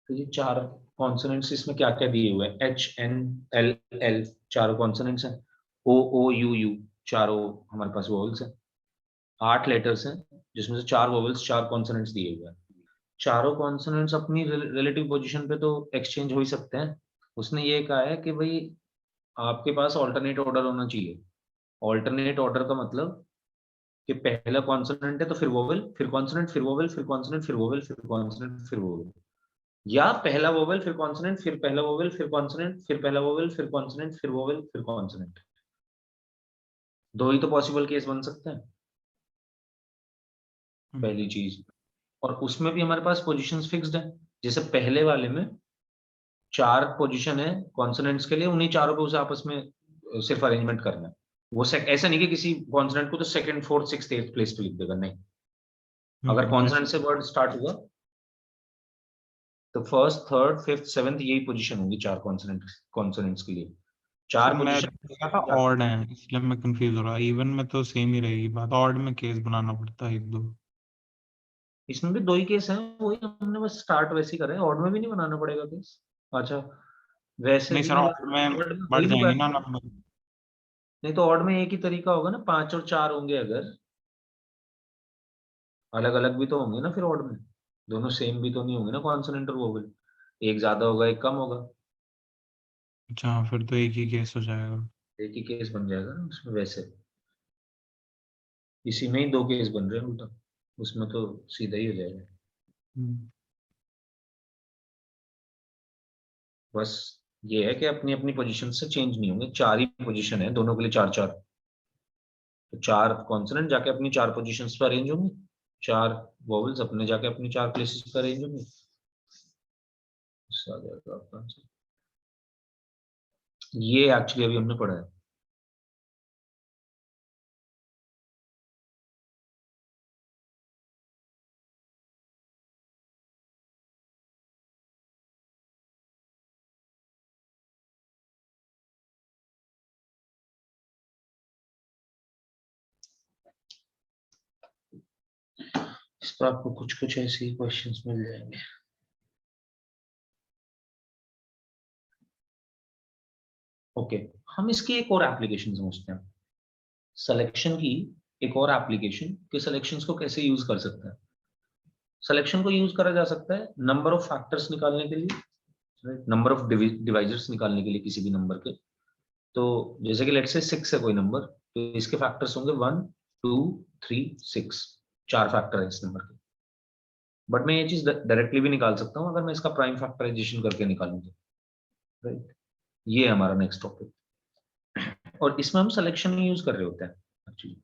तो ये चार कॉन्सोनेंट्स इसमें क्या क्या दिए हुए हैं, HNLL चारों कॉन्सोनेंट्स हैं, OOUU चारों हमारे पास वोवेल्स हैं, 8 लेटर्स हैं, जिसमें से चार वोवेल्स, चार कॉन्सोनेंट्स दिए हुए हैं। चारों कॉन्सोनेंट्स अपनी रिलेटिव पोजीशन पे तो एक्सचेंज हो ही सकते हैं। उसने ये कहा है कि भाई आपके पास ऑल्टरनेट ऑर्डर होना चाहिए। ऑल्टरनेट ऑर्डर का मतलब कि पहला कॉन्सोनेंट है तो फिर वोवेल, फिर कॉन्सोनेंट, फिर वोवेल, फिर कॉन्सोनेंट, फिर वोवेल, फिर कॉन्सोनेंट, फिर वोवेल। या पहला वोवेल फिर कॉन्सोनेंट, फिर पहला वोवेल, फिर कॉन्सोनेंट, फिर पहला वोवेल, फिर कॉन्सोनेंट, फिर वोवेल, फिर कॉन्सोनेंट। दो ही तो पॉसिबल केस बन सकते हैं, पहली चीज। और उसमें भी हमारे पास पोजीशंस फिक्स्ड है। जैसे पहले वाले में चार पोजीशन है कॉन्सोनेंट्स के लिए, उन्हीं चारों पे उसे आपस में सिर्फ अरेंजमेंट करना है। वो ऐसा नहीं कि किसी कॉन्सोनेंट को तो second, fourth, sixth, eighth place पे लिख देगा, नहीं। अगर कॉन्सोनेंट से वर्ड स्टार्ट हुआ तो फर्स्ट, थर्ड, फिफ्थ, सेवेंथ यही पोजीशन होगी चार कॉन्सोनेंट्स के लिए। सर चार मैं देखा था पोजीशन। ऑड है, इसलिए मैं कंफ्यूज हो रहा। इवन में तो सेम ही रहेगी बात, ऑड में केस बनाना पड़ता है एक दो। इसमें भी दो ही केस हैं, वही हमने बस स्टार्ट वैसे ही करा है, ऑड में भी नहीं बनाना पड़ेगा केस। अच्छा, वैसे नहीं भी सर, नहीं ऑड में ऑड में बढ़ वही नहीं जाएंगे ना बैठेगा। नंबर। नहीं तो ऑड में एक ही तरीका होगा ना, 5 और 4 होंगे अगर, अलग अलग भी तो होंगे ना फिर ऑड में। दोनों सेम भी तो नहीं होंगे ना कॉन्सोनेंट और वोवेल, एक ज्यादा होगा एक कम होगा। अच्छा, फिर तो एक ही केस हो जाएगा। एक ही केस बन जाएगा ना उसमें वैसे। इसी में ही दो केस बन रहे हैं उल्टा, उसमें तो सीधा ही हो जाएगा। हम्म। बस ये है कि अपनी अपनी पोजीशन से चेंज नहीं होंगे, चार ही पोजीशन है दोनों के लिए, चार चार। तो चार कॉन्सोनेंट जाके अपनी चार पोजीशंस पर अरेंज होंगे, चार वोवेल्स अपने जाके अपनी चार प्लेसेस पर अरेंज होंगे। इससे आ जाएगा आपका आंसर। ये एक्चुअली अभी हमने पढ़ा है। इस पर आपको कुछ कुछ ऐसे ही क्वेश्चंस मिल जाएंगे। ओके, हम इसकी एक और एप्लीकेशन समझते हैं, सिलेक्शन की एक और एप्लीकेशन, कि सिलेक्शंस को कैसे यूज कर सकते हैं। सिलेक्शन को यूज करा जा सकता है नंबर ऑफ फैक्टर्स निकालने के लिए, नंबर ऑफ डिवाइजर्स निकालने के लिए किसी भी नंबर के। तो जैसे कि लेट्स से 6 है कोई नंबर, तो इसके फैक्टर्स होंगे 1, 2, 3, 6, चार फैक्टर है इस नंबर के। बट मैं ये चीज डायरेक्टली भी निकाल सकता हूँ अगर मैं इसका प्राइम फैक्टराइजेशन करके निकालूं तो, राइट। ये है हमारा नेक्स्ट टॉपिक, और इसमें हम सिलेक्शन यूज कर रहे होते हैं एक्चुअली।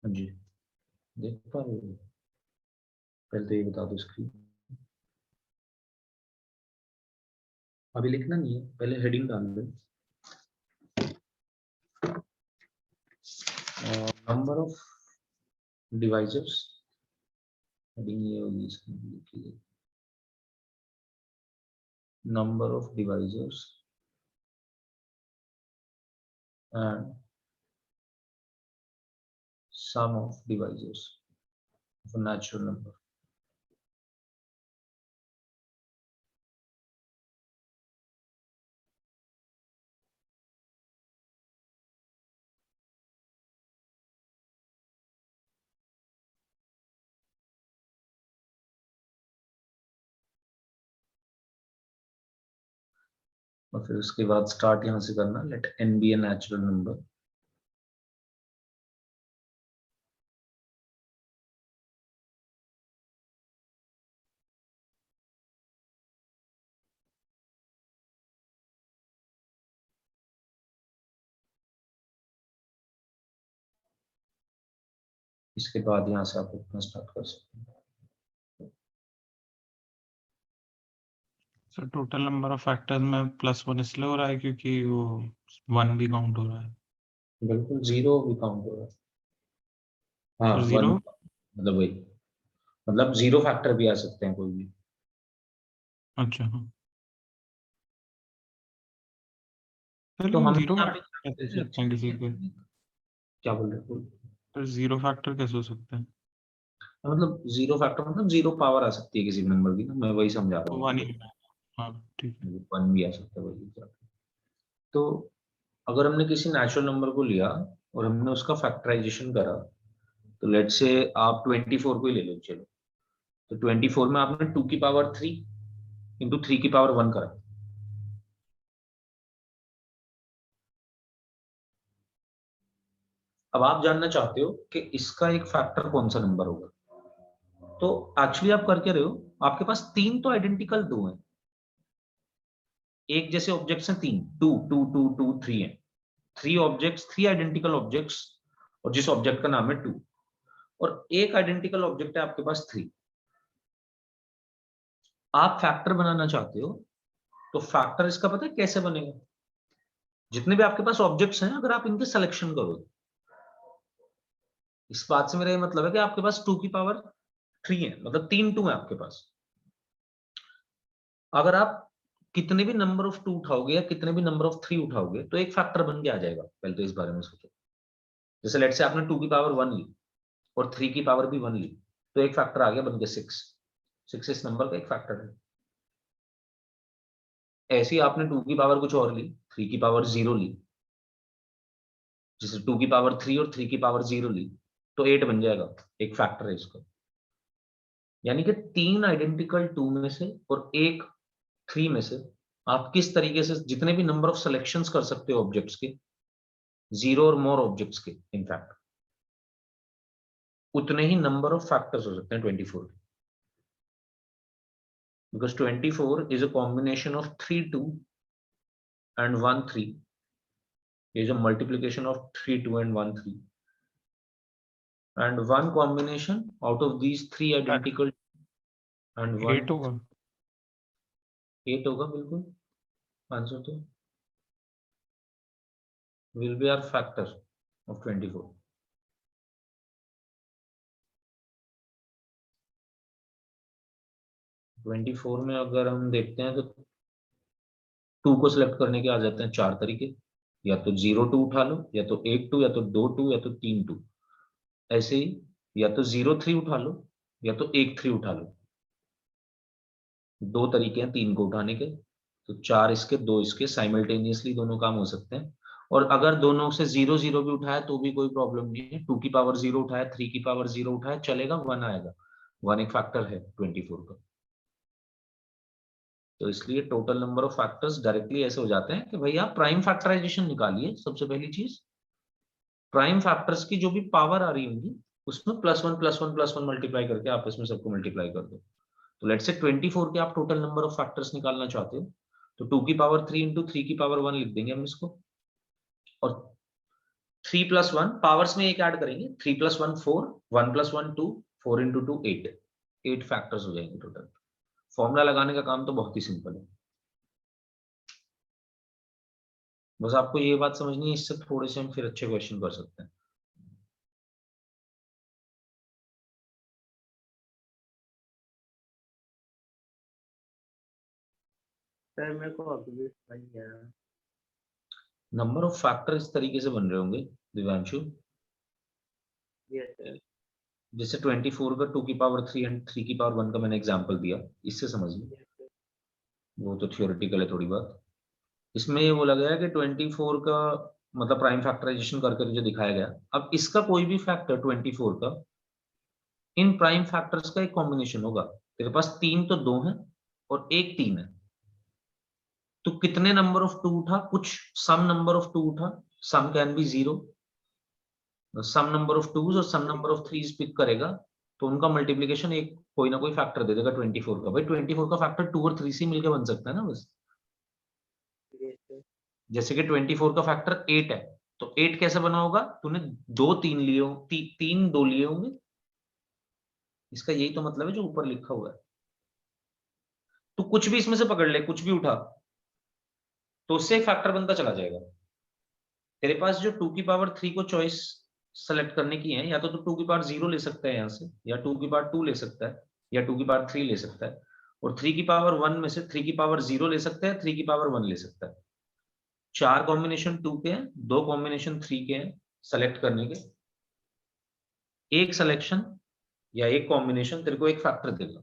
हाँ जी, देख पा रहे हो? पहले तो ये बता दो स्क्रीन। अभी लिखना नहीं है, पहले हेडिंग डाल दो। नंबर ऑफ डिवाइसेस, हेडिंग ये होगी इसकी, number of divisors and sum of divisors of a natural number. और फिर उसके बाद स्टार्ट यहां से करना, late n be a natural number. इसके बाद यहां से आप लिखना स्टार्ट कर सकते हैं। Sir total number of factors में +1 इसलिए हो रहा है क्योंकि वो 1 भी काउंट हो रहा है। बिल्कुल, जीरो भी काउंट हो रहा है। हाँ, सर 1 0 मतलब वही, मतलब जीरो फैक्टर भी आ सकते हैं कोई भी। अच्छा हाँ सर तो लेकिन हम 0 यहाँ पे फैक्टर कैसे हो सकते हैं किसी के? क्या बोल रहे हो? सर 0 फैक्टर कैसे हो सकते हैं? मतलब जीरो फैक्टर मतलब जीरो पावर आ सकती है किसी भी नंबर की ना, मैं वही समझा रहा तो हूँ 1 आपको। ही है। हाँ ठीक है। 1 भी आ सकता है वही। तो अगर हमने किसी नेचुरल नंबर को लिया और हमने उसका फैक्टराइजेशन करा, तो लेट से आप 24 को ही ले लो, चलो। तो 24 में आपने 2 की पावर 3 इंटू 3 की पावर 1 करा। अब आप जानना चाहते हो कि इसका एक फैक्टर कौन सा नंबर होगा। तो एक्चुअली आप कर क्या रहे हो, आपके पास तीन तो आइडेंटिकल दो हैं, एक जैसे ऑब्जेक्ट्स हैं तीन, 2 2 2 2 3 है। 3 ऑब्जेक्ट्स, 3 आइडेंटिकल ऑब्जेक्ट्स, और जिस ऑब्जेक्ट का नाम है 2, और एक आइडेंटिकल ऑब्जेक्ट है आपके पास 3। आप फैक्टर बनाना चाहते हो, तो फैक्टर इसका पता है कैसे बनेगा? जितने भी आपके पास ऑब्जेक्ट्स हैं, अगर आप इनके सिलेक्शन करो, इस बात से मेरा ये मतलब है कि आपके पास 2 की पावर 3 है, मतलब 3 2 है आपके पास। अगर आप कितने भी नंबर ऑफ 2 उठाओगे या कितने भी नंबर ऑफ 3 उठाओगे, तो एक फैक्टर बन के आ जाएगा। पहले तो इस बारे में सोचो। जैसे लेट से आपने 2 की पावर 1 ली और 3 की पावर भी 1 ली, तो एक फैक्टर आ गया बन के 6। 6 इस नंबर का एक फैक्टर है। ऐसे ही आपने 2 की पावर कुछ और ली, 3 की पावर 0 ली, जैसे 2 की पावर 3 और 3 की पावर 0 ली, तो 8 बन जाएगा, एक फैक्टर है इसका। यानी कि 3 आइडेंटिकल 2 में से और एक 3 में से आप किस तरीके से जितने भी नंबर ऑफ सिलेक्शंस कर सकते हो ऑब्जेक्ट्स के, 0 और मोर ऑब्जेक्ट्स के इनफैक्ट, उतने ही नंबर ऑफ फैक्टर्स हो सकते हैं 24 के। Because 24 is a combination of 3 2 and 1 3 is a multiplication of 3 2 and 1 3, and one combination out of these three identical and 1 8 होगा। 8 होगा। बिल्कुल आंसर तो will be our factor of 24। Twenty four में अगर हम देखते हैं तो 2 को सिलेक्ट करने के आ जाते हैं 4 तरीके, या तो 0 2 उठा लो, या तो 1 2, या तो 2 2, या तो 3 2। ऐसे ही या तो 0 3 उठा लो, या तो 1 3 उठा लो। दो तरीके हैं 3 को उठाने के, तो 4 इसके 2 इसके, साइमल्टेनियसली दोनों काम हो सकते हैं। और अगर दोनों से 0 0 भी उठाया तो भी कोई प्रॉब्लम नहीं है। 2 की पावर 0 उठाया, 3 की पावर 0 उठाया, चलेगा, 1 आएगा। 1 एक फैक्टर है 24 का। तो इसलिए total number of factors directly ऐसे हो जाते हैं कि भाई आप प्राइम फैक्टराइजेशन निकालिए। सबसे पहली चीज, प्राइम फैक्टर्स की जो भी पावर आ रही होंगी, उसमें +1 +1 +1 मल्टीप्लाई करके आपस में सबको मल्टीप्लाई कर दो। तो लेट्स से 24 के आप टोटल नंबर ऑफ फैक्टर्स निकालना चाहते हो, तो 2 की पावर 3 इंटू 3 की पावर 1 लिख देंगे हम इसको, और 3 + 1 पावर्स में एक ऐड करेंगे, 3 + 1 4, 1 + 1 2, 4 × 2 8, 8 फैक्टर्स हो जाएंगे टोटल। फॉर्मूला लगाने का काम तो बहुत ही सिंपल है, बस आपको ये बात समझनी है, इससे थोड़े से हम फिर अच्छे क्वेश्चन कर सकते हैं। सर मेरे को अभी भी समझ नहीं आ रहा। नंबर ऑफ फैक्टर इस तरीके से बन रहे होंगे दिव्यांशु, यस सर। जैसे 24 का 2 की पावर 3 एंड 3 की पावर 1 का मैंने एग्जांपल दिया, इससे समझिए, यस सर। वो तो थियोरेटिकल है थोड़ी बात। इसमें ये बोला गया है कि 24 का मतलब प्राइम फैक्टराइजेशन करके जो दिखाया गया, अब इसका कोई भी फैक्टर 24 का इन प्राइम फैक्टर्स का एक कॉम्बिनेशन होगा। तेरे पास 3 तो 2 है और एक 3 है, तो कितने नंबर ऑफ 2 उठा, कुछ सम नंबर ऑफ 2 उठा, some can be 0, some number of 2s और सम नंबर ऑफ 3s पिक करेगा, तो उनका मल्टीप्लिकेशन एक कोई ना कोई फैक्टर दे देगा 24 का। भाई 24 का फैक्टर 2 और 3 से मिलकर बन सकता है ना बस। Yes sir. जैसे कि 24 का फैक्टर 8 है, तो 8 कैसे बना होगा, तूने 2 3 लिए हो, 3 2 लिए होंगे, इसका यही तो मतलब है जो ऊपर लिखा हुआ है। तो कुछ भी इसमें से पकड़ ले, कुछ भी उठा, तो उससे एक फैक्टर बनता चला जाएगा। तेरे पास जो 2 की पावर 3 को चॉइस सेलेक्ट करने की है, या तो 2 की पावर 0 ले सकता है यहां से, या 2 की पावर 2 ले सकता है, या 2 की पावर 3 ले सकता है, और 3 की पावर 1 में से 3 की पावर 0 ले सकता है, 3 की पावर 1 ले सकता है। 4 कॉम्बिनेशन 2 के हैं, 2 कॉम्बिनेशन 3 के हैं सेलेक्ट करने के। एक सिलेक्शन या एक कॉम्बिनेशन तेरे को एक फैक्टर देगा,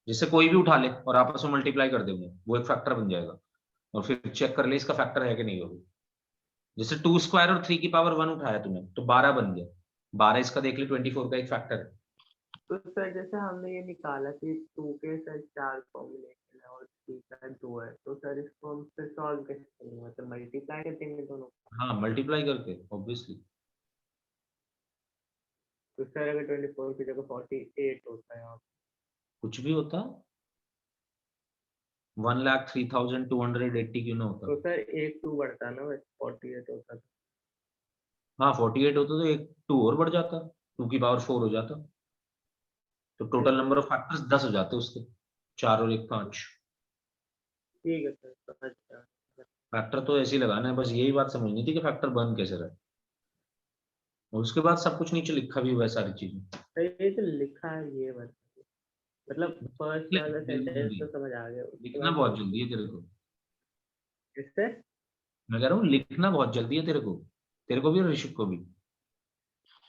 जिससे कोई भी उठा ले और आपस में मल्टीप्लाई कर देंगे, वो एक फैक्टर बन जाएगा, और फिर चेक कर ले इसका फैक्टर है कि नहीं होगा। जैसे 2² और 3 की पावर 1 उठाया तूने तो 12 बन गया, 12 इसका देख ले 24 का एक फैक्टर है। तो सर जैसे हमने ये निकाला कि 2 के सर 4 कॉम्बिनेशन है और 3 का 2 है, तो सर इसको हम फिर सॉल्व कैसे करेंगे, मतलब मल्टीप्लाई कर देंगे दोनों? हाँ मल्टीप्लाई करके ऑब्वियसली। तो सर अगर 24 की जगह 48 होता है यहाँ पे, कुछ भी होता, 1,03,280 क्यों ना होता। तो सर एक 2 बढ़ता ना, बस 48 होता था। हाँ 48 होता तो एक 2 और बढ़ जाता, 2 की पावर 4 हो जाता, तो टोटल नंबर ऑफ फैक्टर्स 10 हो जाते उसके, 4 और 1 5। ठीक है सर, समझ गया। फैक्टर तो ऐसे ही लगाना है, बस यही बात समझनी थी कि फैक्टर बन कैसे रहा है, और उसके बाद सब कुछ नीचे लिखा भी हुआ है सारी चीजें। सर ये तो लिखा है ये बस, मतलब फर्स्ट वाला सेंटेंस जल्दी तो समझ आ गया, उसके लिखना बाद बहुत जल्दी है तेरे को, किससे? मैं कह रहा हूँ लिखना बहुत जल्दी है तेरे को भी और ऋषिक को भी।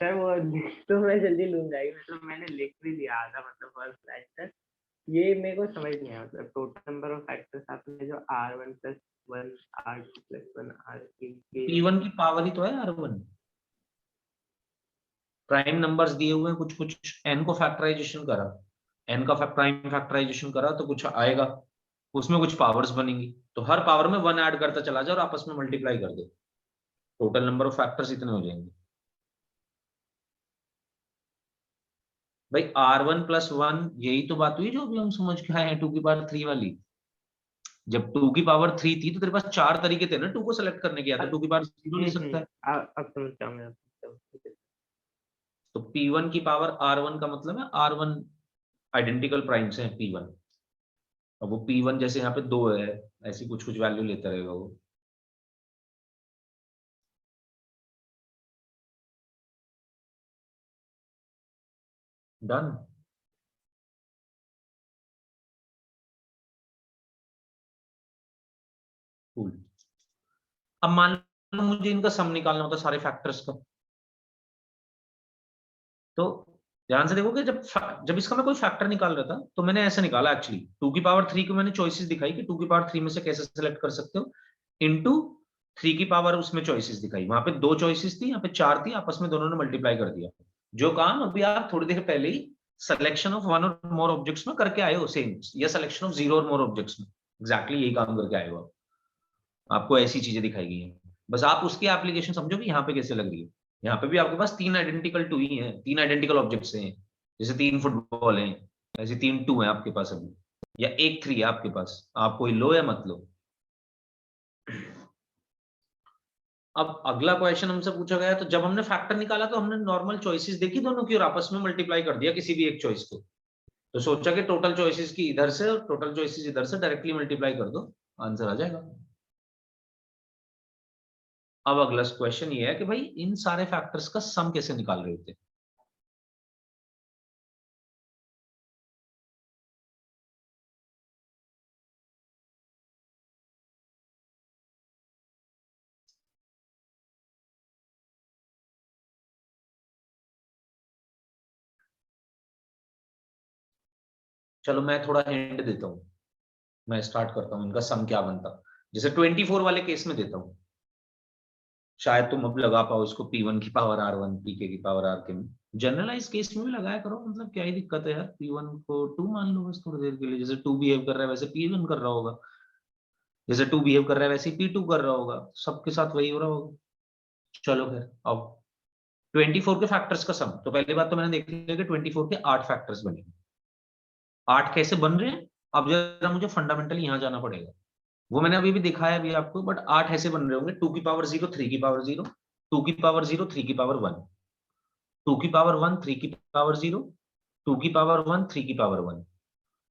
सर वो लिख तो मैं जल्दी लूंगा ही, मतलब मैंने लिख भी लिया आधा, मतलब फर्स्ट लाइन तक। ये मेरे को समझ नहीं आया, मतलब टोटल नंबर ऑफ फैक्टर्स आपने जो R1 + 1 R2 + 1 R3 के P1 की पावर ही तो है R1, प्राइम नंबर्स दिए हुए हैं कुछ कुछ, n को फैक्टराइजेशन करा, n का प्राइम फैक्टराइजेशन करा तो कुछ आएगा, उसमें कुछ पावर्स बनेंगी, तो हर पावर में 1 ऐड करता चला जाए और आपस में मल्टीप्लाई कर दे, टोटल नंबर ऑफ फैक्टर्स इतने हो जाएंगे। भाई R1 + 1 यही तो बात हुई जो अभी हम समझ के आए हैं 2 की पावर 3 वाली। जब 2 की पावर 3 थी तो तेरे पास 4 तरीके थे ना 2 को सेलेक्ट करने के, या तो 2 की पावर 0 ले सकता है, अब समझ गया मैं, ठीक है। तो P1 की पावर R1 का मतलब है R1 आइडेंटिकल प्राइम्स हैं P1, अब वो P1 जैसे यहाँ पे 2 है, ऐसी कुछ कुछ वैल्यू लेता रहेगा वो। डन। कूल। अब मान लो मुझे इनका सम निकालना होता सारे फैक्टर्स का, तो ध्यान से देखो कि जब इसका मैं कोई फैक्टर निकाल रहा था तो मैंने ऐसे निकाला एक्चुअली, 2 की पावर 3 को मैंने चॉइसेस दिखाई कि 2 की पावर 3 में से कैसे सेलेक्ट कर सकते हो, इनटू 3 की पावर उसमें चॉइसेस दिखाई, वहां पे 2 चॉइसेस थी, यहाँ पे 4 थी, आपस में दोनों ने मल्टीप्लाई कर दिया। जो काम अभी आप थोड़ी देर पहले ही सिलेक्शन ऑफ 1 और मोर ऑब्जेक्ट्स में करके आए हो सेम, या सिलेक्शन ऑफ 0 और मोर ऑब्जेक्ट्स में एग्जैक्टली यही काम करके आए हो आप। आपको ऐसी चीजें दिखाई गई हैं, बस आप उसकी एप्लीकेशन समझो कि यहाँ पे कैसे लग रही है। यहाँ पे भी आपके पास 3 आइडेंटिकल 2 ही हैं, 3 आइडेंटिकल ऑब्जेक्ट्स हैं, जैसे 3 फुटबॉल हैं, ऐसे 3 2 हैं आपके पास अभी, या एक 3 है आपके पास, आप कोई लो या मत लो। अब अगला क्वेश्चन हमसे पूछा गया, तो जब हमने फैक्टर निकाला तो हमने नॉर्मल चॉइसेस देखी दोनों की और आपस में मल्टीप्लाई कर दिया किसी भी एक चॉइस को। तो सोचा कि टोटल चॉइसेस की इधर से और टोटल चॉइसेस इधर से डायरेक्टली मल्टीप्लाई कर दो, आंसर आ जाएगा। अब अगला क्वेश्चन ये है कि भाई इन सारे फैक्टर्स का सम कैसे निकाल रहे थे। चलो मैं थोड़ा हिंट देता हूं, मैं स्टार्ट करता हूं इनका सम क्या बनता। जैसे 24 वाले केस में देता हूं, शायद तुम अब लगा पाओ इसको P1 की पावर R1 PK की पावर RK में। जनरलाइज केस में भी लगाया करो, मतलब क्या ही दिक्कत है यार। P1 को 2 मान लो बस थोड़ी देर के लिए, जैसे 2 बिहेव कर रहा है वैसे P1 कर रहा होगा, जैसे 2 बिहेव कर रहा है वैसे P2 कर रहा होगा, सबके साथ वही हो रहा होगा। चलो फिर अब 24 के फैक्टर्स का सम, तो पहली बात तो मैंने देख लिया कि 24 के 8 फैक्टर्स बने। 8 कैसे बन रहे हैं, अब जरा मुझे फंडामेंटली यहां जाना पड़ेगा, वो मैंने अभी भी दिखाया अभी आपको, बट 8 ऐसे बन रहे होंगे 2 की पावर 0 3 की पावर 0, 2 की पावर 0 3 की पावर 1, 2 की पावर 1 3 की पावर 0, 2 की पावर 1 3 की पावर 1,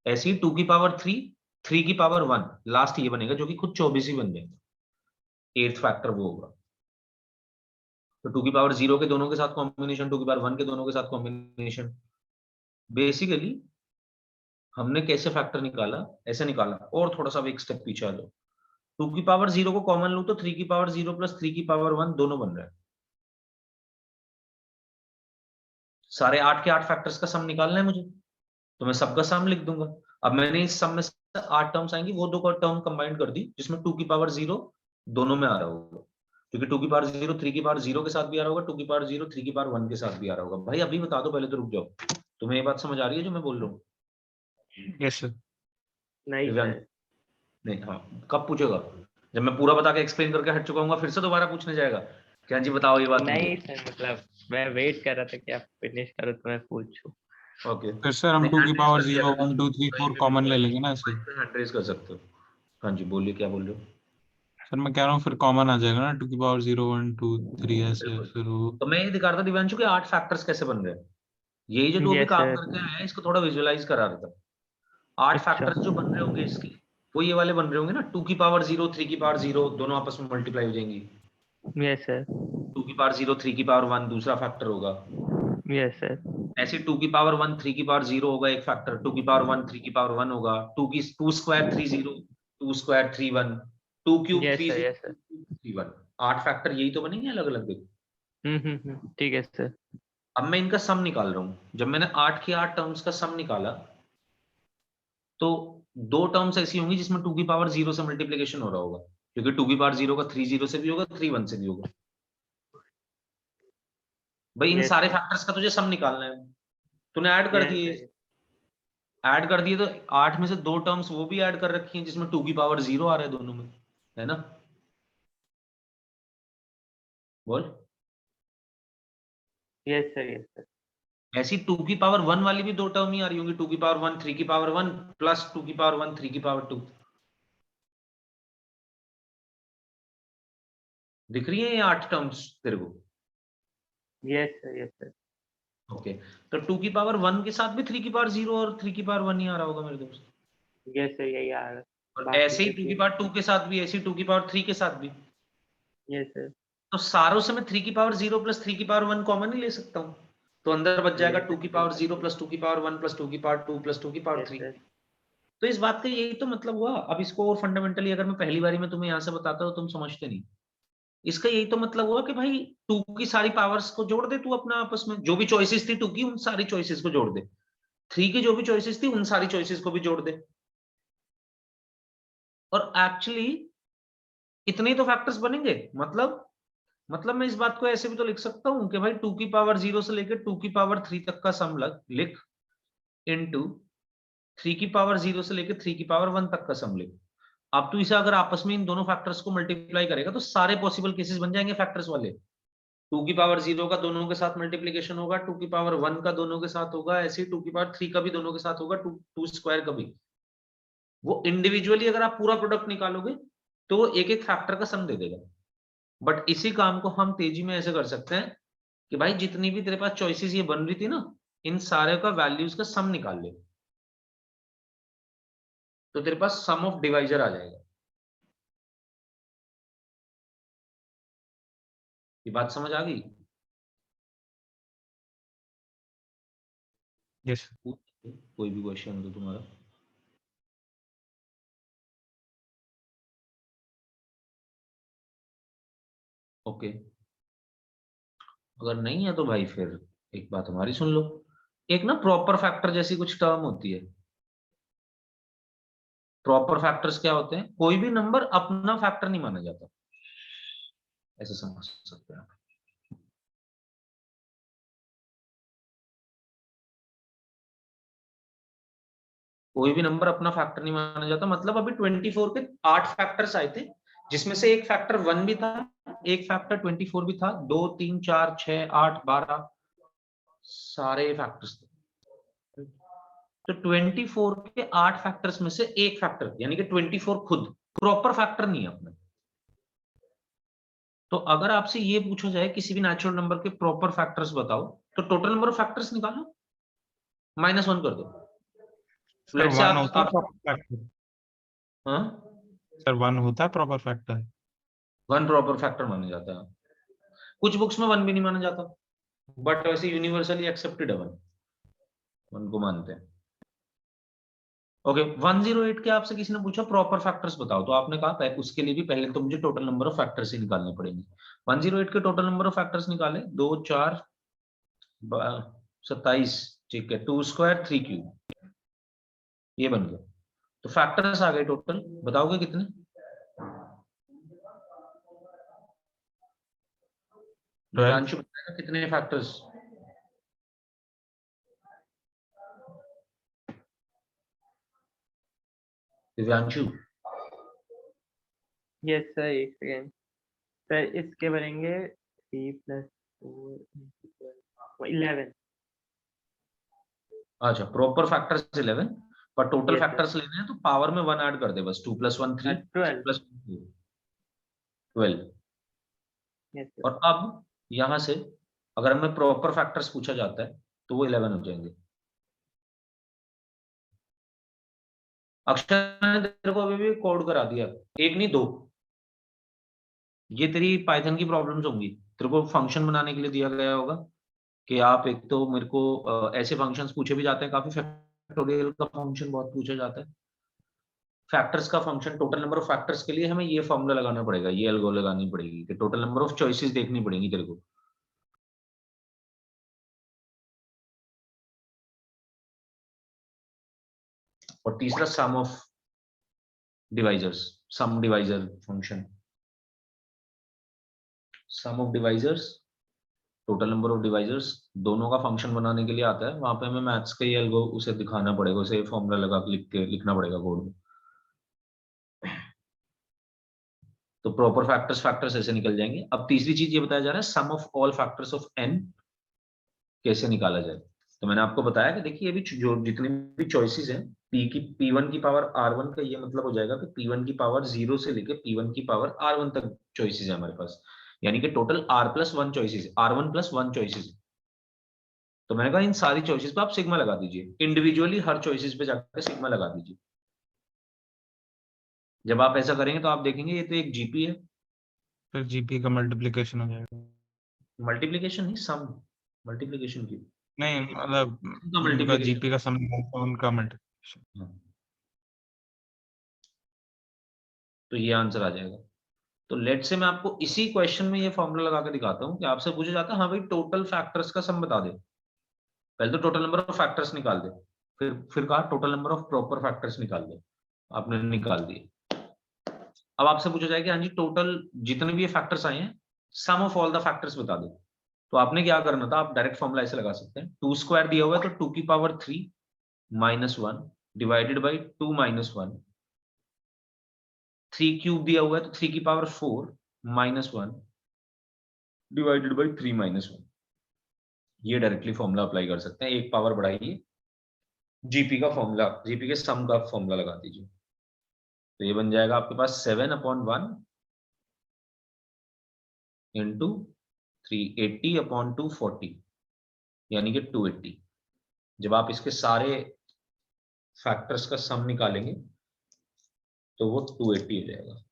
ऐसे ही 2 की पावर 3 3 की पावर 1, लास्ट ये बनेगा जो कि खुद 24 ही बन जाएगा, 8th फैक्टर वो होगा। तो 2 की पावर 0 के दोनों के साथ कॉम्बिनेशन, 2 की पावर 1 के दोनों के साथ कॉम्बिनेशन। बेसिकली हमने कैसे फैक्टर निकाला, ऐसे निकाला, और थोड़ा सा एक स्टेप पीछे आ जाओ। 2 की पावर 0 को कॉमन लूं तो 3 की पावर 0 प्लस 3 की पावर 1 दोनों बन रहा है। सारे 8 के 8 फैक्टर्स का सम निकालना है मुझे, तो मैं सबका सम लिख दूंगा। अब मैंने इस सम में से 8 टर्म्स आएंगी, वो दो टर्म कंबाइन कर दी जिसमें 2 की पावर 0 दोनों में आ रहा होगा, क्योंकि 2 की पावर 0 3 की पावर 0 के साथ भी आ रहा होगा, 2 की पावर 0 3 की पावर 1 के साथ भी आ रहा होगा। भाई अभी बता दो, पहले तो रुक जाओ, तुम्हें ये बात समझ आ रही है जो मैं बोल रहा हूँ? Yes sir. नहीं सर। नहीं, हाँ कब पूछेगा, जब मैं पूरा बता के एक्सप्लेन करके हट चुका हूँ फिर से दोबारा पूछने जाएगा क्या जी बताओ ये बात? नहीं सर, मतलब मैं वेट कर रहा था कि आप फिनिश करो तो मैं पूछूं। ओके, फिर सर हम 2 की पावर 0 1 2 3 4 कॉमन ले लेंगे ना ऐसे। हैंड रेज कर सकते हो। हाँ जी बोलिए, क्या बोल रहे हो? सर मैं कह रहा हूँ फिर कॉमन आ जाएगा ना 2 की पावर 0 1 2 3 ऐसे, बिल्कुल। फिर वो। तो मैं ये दिखा रहा था दिव्यांशु के 8 फैक्टर्स कैसे बन रहे हैं, यही जो तू अभी यस काम सर। करके आया है इसको थोड़ा विजुअलाइज करा रहा था। 8 अच्छा। फैक्टर्स जो बन रहे होंगे इसके, वो ये वाले बन रहे होंगे ना, 2 की पावर 0 3 की पावर 0 दोनों आपस में मल्टीप्लाई हो जाएंगी। Yes sir. 2 की पावर 0 3 की पावर 1 दूसरा फैक्टर होगा, यस सर। ऐसे 2 की पावर 1 3 की पावर 0 होगा एक फैक्टर, 2 की पावर 1 3 की पावर 1 होगा, 2 की 2 square 3 0, 2 square 3 1, 2 cube yes 3 sir. 0 yes sir. 3 1। 8 factor यही तो बनेंगे अलग अलग देखो। ठीक है सर। अब मैं इनका सम निकाल रहा हूं, जब मैंने 8 के 8 टर्म्स का सम निकाला तो दो टर्म्स ऐसी होंगी जिसमें 2 की पावर 0 से मल्टीप्लिकेशन हो रहा होगा, क्योंकि 2 की पावर 0 का 3 0 से भी होगा, 3 1 से भी होगा। भाई इन यस सारे सर। फैक्टर्स का तुझे सम निकालना है, तूने ऐड कर यस दिए, सर। ऐड कर दिए तो 8 में से दो टर्म्स वो भी ऐड कर रखी हैं जिसमें 2 की पावर 0 आ रहा है दोनों में, है ना? बोल। Yes sir. Yes sir. ऐसी 2 की पावर 1 वाली भी दो टर्म ही आ रही होंगी, 2 की पावर 1 3 की पावर 1 प्लस 2 की पावर 1 3 की पावर 2। दिख रही है ये 8 टर्म्स तेरे को? Yes sir. Yes sir. Okay, तो 2 की पावर 1 के साथ भी 3 की पावर 0 और 3 की पावर 1 ही आ रहा होगा मेरे दोस्त। यस सर, यही आ रहा है। और बाकी ऐसे ही तो 2 की तीन। पावर 2 के साथ भी, ऐसे ही 2 की पावर 3 के साथ भी। Yes sir. तो सारों से मैं 3 की पावर 0 प्लस 3 की पावर 1 कॉमन ही ले सकता हूँ, तो अंदर बच जाएगा यस 2 की पावर 0 प्लस 2 की पावर 1 प्लस 2 की पावर 2 प्लस 2 की पावर 3। सर। तो इस बात का यही तो मतलब हुआ। अब इसको और फंडामेंटली अगर मैं पहली बारी में तुम्हें यहाँ से बताता हूँ तुम समझते नहीं, इसका यही तो मतलब हुआ कि भाई 2 की सारी पावर्स को जोड़ दे तू अपना आपस में, जो भी चॉइसेस थी 2 की उन सारी चॉइसेस को जोड़ दे, 3 की जो भी चॉइसेस थी उन सारी चॉइसेस को भी जोड़ दे। और एक्चुअली इतने ही तो फैक्टर्स बनेंगे, मतलब मैं इस बात को ऐसे भी तो लिख सकता हूं कि भाई 2 की पावर 0 से लेकर 2 की पावर 3 तक का सम लिख इनटू 3 की पावर 0 से लेकर 3 की पावर 1 तक का सम लिख। अब तू इसे अगर आपस में इन दोनों फैक्टर्स को मल्टीप्लाई करेगा तो सारे पॉसिबल केसेस बन जाएंगे फैक्टर्स वाले। 2 की पावर 0 का दोनों के साथ मल्टीप्लीकेशन होगा, 2 की पावर 1 का दोनों के साथ होगा, ऐसे ही 2 की पावर 3 का भी दोनों के साथ होगा, 2 स्क्वायर का भी। वो इंडिविजुअली अगर आप पूरा प्रोडक्ट निकालोगे तो वो एक एक फैक्टर का सम दे देगा। बट इसी काम को हम तेजी में ऐसे कर सकते हैं कि भाई जितनी भी तेरे पास चॉइसेस ये बन रही थी ना, इन सारे का वैल्यूज का सम निकाल ले, तो तेरे पास सम ऑफ डिवाइजर आ जाएगा। ये बात समझ आ गई? यस कोई भी क्वेश्चन हो तुम्हारा? ओके, अगर नहीं है तो भाई फिर एक बात हमारी सुन लो। एक ना प्रॉपर फैक्टर जैसी कुछ टर्म होती है। प्रॉपर फैक्टर्स क्या होते हैं? कोई भी नंबर अपना फैक्टर नहीं माना जाता, ऐसे समझ सकते हैं आप। कोई भी नंबर अपना फैक्टर नहीं माना जाता, मतलब अभी 24 के 8 फैक्टर्स आए थे, जिसमें से एक फैक्टर 1 भी था, एक फैक्टर 24 भी था, 2 3 4 6 8 12 सारे फैक्टर्स थे। तो 24 के 8 फैक्टर्स में से एक फैक्टर यानी कि 24 खुद प्रॉपर फैक्टर नहीं है अपना। तो अगर आपसे ये पूछा जाए किसी भी नेचुरल नंबर के प्रॉपर फैक्टर्स बताओ, तो टोटल नंबर ऑफ फैक्टर्स निकालो, -1 कर दो। सर, लेट्स से 1 आप होता है प्रॉपर फैक्टर? हाँ, सर 1 होता है प्रॉपर फैक्टर? 1 प्रॉपर फैक्टर माना जाता है। कुछ बुक्स में 1 भी नहीं माना जाता, बट वैसे यूनिवर्सली एक्सेप्टेड है 1 को मानते हैं। ओके, 108 के आपसे किसी ने पूछा प्रॉपर फैक्टर्स बताओ, तो आपने कहा उसके लिए भी पहले तो मुझे टोटल नंबर ऑफ फैक्टर्स ही निकालने पड़ेंगे। 108 के टोटल नंबर ऑफ फैक्टर्स निकाले, 2 4 27, ठीक है, 2 स्क्वायर 3 क्यूब, ये बन गया। तो फैक्टर्स आ गए टोटल, बताओगे कितने? दिव्यांशु बताएगा कितने फैक्टर्स? दिव्यांशु यस सर, एक सेकेंड सर, इसके बनेंगे 3 + 4 11। अच्छा, प्रॉपर फैक्टर्स 11, पर टोटल यस सर, फैक्टर्स लेने हैं तो पावर में 1 ऐड कर दे बस। 2 + 1 3, 3 12। + 1 12। Yes sir. और अब यहां से अगर हमें प्रॉपर फैक्टर्स पूछा जाता है तो वो 11 हो जाएंगे। अक्षर ने तेरे को अभी भी कोड करा दिया, एक नहीं 2। ये तेरी पाइथन की प्रॉब्लम्स होंगी, तेरे को फंक्शन बनाने के लिए दिया गया होगा कि आप एक तो मेरे को ऐसे फंक्शंस पूछे भी जाते हैं काफी, फैक्टोरियल का फंक्शन बहुत पूछा जाता है। फैक्टर्स का function, total number of factors के लिए हमें ये फॉर्मूला लगाना पड़ेगा, ये एल्गो लगानी पड़ेगी कि टोटल नंबर ऑफ चॉइसेस देखनी पड़ेगी तेरे को। और तीसरा sum of divisors, sum divisor function, sum of divisors, total number of divisors, दोनों का फंक्शन बनाने के लिए आता है। वहां पे हमें मैथ्स का ही एल्गो उसे दिखाना पड़ेगा, उसे फॉर्मूला लगा के लिख के लिखना पड़ेगा कोड में। तो प्रॉपर फैक्टर्स फैक्टर्स ऐसे निकल जाएंगे। अब तीसरी चीज ये बताया जा रहा है sum of all factors of n कैसे निकाला जाए। तो मैंने आपको बताया कि देखिए अभी जो जितने भी चॉइसेस हैं, p1 की पावर r1 का ये मतलब हो जाएगा कि p1 की पावर 0 से लेके p1 की पावर r1 तक चॉइसेस है हमारे पास, यानी कि total r+1 choices, r1+1 choices. तो मैंने कहा इन सारी चॉइसेस पे आप सिग्मा लगा दीजिए, इंडिविजुअली हर चॉइसेस पे जाकर सिग्मा लगा दीजिए। जब आप ऐसा करेंगे तो आप देखेंगे ये तो एक जीपी है। फिर जीपी का मल्टीप्लिकेशन हो जाएगा। मल्टीप्लीकेशन नहीं, सम, मल्टीप्लीकेशन की, नहीं मतलब उनका उनका मल्टीप्लीकेशन। जीपी का सम निकालते हैं, उनका मल्टीप्लिकेशन। तो ये आंसर आ जाएगा। तो लेट से मैं आपको इसी क्वेश्चन में ये फॉर्मूला लगा के दिखाता हूँ कि आपसे पूछा जाता है हाँ भाई टोटल फैक्टर्स का सम बता दे। पहले तो टोटल नंबर ऑफ फैक्टर्स निकाल दे, फिर कहा total number of proper factors निकाल दे, आपने निकाल दिए। अब आपसे पूछा जाए कि हाँ जी टोटल जितने भी ये फैक्टर्स आए हैं सम ऑफ ऑल द फैक्टर्स बता दो। तो आपने क्या करना था, आप डायरेक्ट फॉर्मूला ऐसे लगा सकते हैं, 2 स्क्वायर दिया हुआ है तो 2 की पावर 3 -1 डिवाइडेड बाई 2 - 1, 3 क्यूब दिया हुआ है तो 3 की पावर 4 -1 डिवाइडेड बाई 3 - 1। ये डायरेक्टली फॉर्मूला अप्लाई कर सकते हैं, एक पावर बढ़ाइए, जीपी का फॉर्मूला, जीपी के सम का फॉर्मूला लगा दीजिए। तो ये बन जाएगा आपके पास 7/1 इंटू 380 अपॉन 240 यानी कि 280। जब आप इसके सारे फैक्टर्स का सम निकालेंगे तो वो 280 हो जाएगा।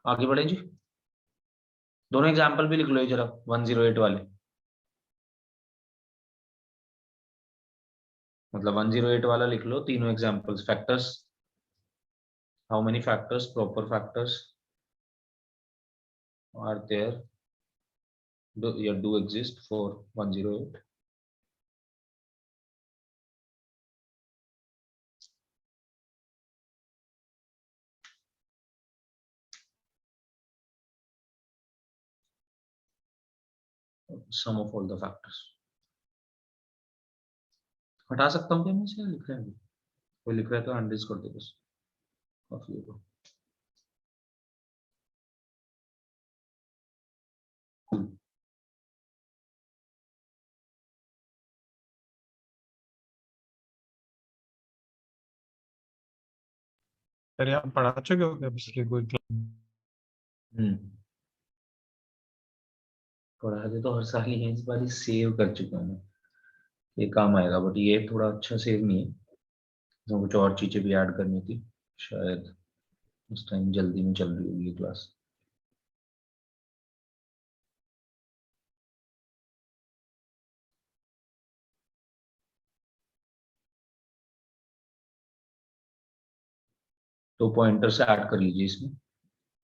आगे बढ़े जी। दोनों एग्जाम्पल भी लिख लो जरा 108 वाले, मतलब 108 वाला लिख लो तीनों examples. Factors, how many factors, proper factors are there do exist for 108? Sum of all the factors। हटा सकता हूँ क्या मैं इसे, लिख रहे हैं कोई लिख रहा है तो अनडिस कर दो बस, काफी होगा। अरे आप पढ़ा चुके हो क्या पिछले कोई क्लास? पढ़ा दे तो हर साल ही है, इस बार सेव कर चुका हूँ मैं, ये काम आएगा। बट ये थोड़ा अच्छा सेव नहीं है, तो कुछ और चीजें भी ऐड करनी थी शायद, उस टाइम जल्दी में चल रही होगी क्लास। तो पॉइंटर से ऐड कर लीजिए इसमें।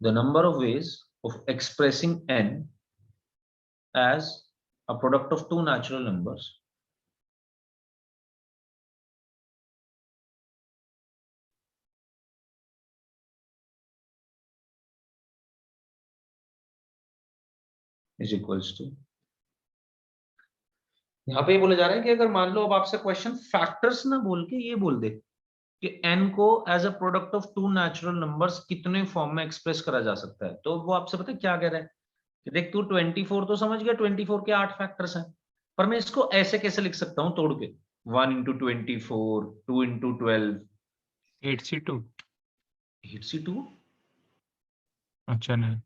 The number of ways of expressing n as a product of two natural numbers is equals to, यहाँ पे ये बोले जा रहा है कि अगर मान लो अब आपसे क्वेश्चन फैक्टर्स ना बोल के ये बोल दे कि n को as a product of two natural numbers कितने फॉर्म में एक्सप्रेस करा जा सकता है, तो वो आपसे पता है क्या कह रहा है कि देख तू 24 तो समझ गया, 24 के 8 फैक्टर्स हैं, पर मैं इसको ऐसे कैसे लिख सकता हूँ तोड़ के, 1 इंटू 24, 2 इंटू 12, 8C2? 8C2। अच्छा नहीं,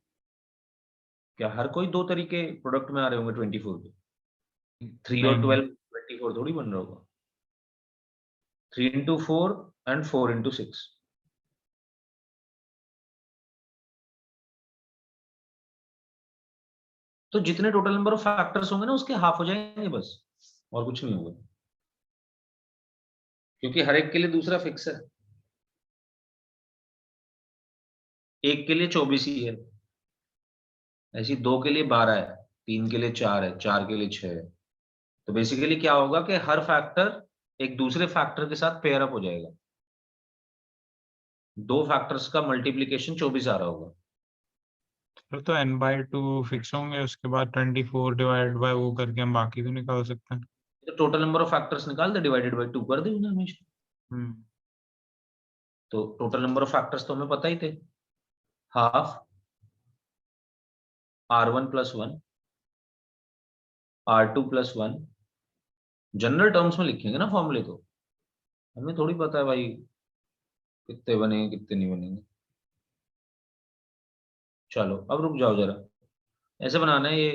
क्या हर कोई दो तरीके प्रोडक्ट में आ रहे होंगे 24 के? 3 और नहीं 12 24 थोड़ी बन रहा होगा। 3 इंटू 4 एंड 4 इंटू 6। तो जितने टोटल नंबर ऑफ फैक्टर्स होंगे ना उसके हाफ हो जाएंगे बस, और कुछ नहीं होगा, क्योंकि हर एक के लिए दूसरा फिक्स है। एक के लिए 24 ही है, ऐसी दो के लिए 12 है, तीन के लिए 4 है, चार के लिए 6 है। तो बेसिकली क्या होगा कि हर फैक्टर एक दूसरे फैक्टर के साथ पेयर अप हो जाएगा, दो फैक्टर्स का मल्टीप्लीकेशन 24 आ रहा होगा। फिर तो n/2 फिक्स होंगे, उसके बाद 24 डिवाइड बाय वो करके हम बाकी तो निकाल सकते हैं। तो टोटल नंबर ऑफ फैक्टर्स निकाल दे, डिवाइडेड बाय 2 कर दे उन्हें हमेशा। तो टोटल नंबर ऑफ फैक्टर्स तो हमें पता ही थे, half R1 plus 1 R2 plus 1। General terms में लिखेंगे ना फॉर्मूले, तो हमें थोड़ी पता है भाई कितने बनेंगे कितने नहीं बनेंगे। चलो अब रुक जाओ जरा, ऐसे बनाना है ये।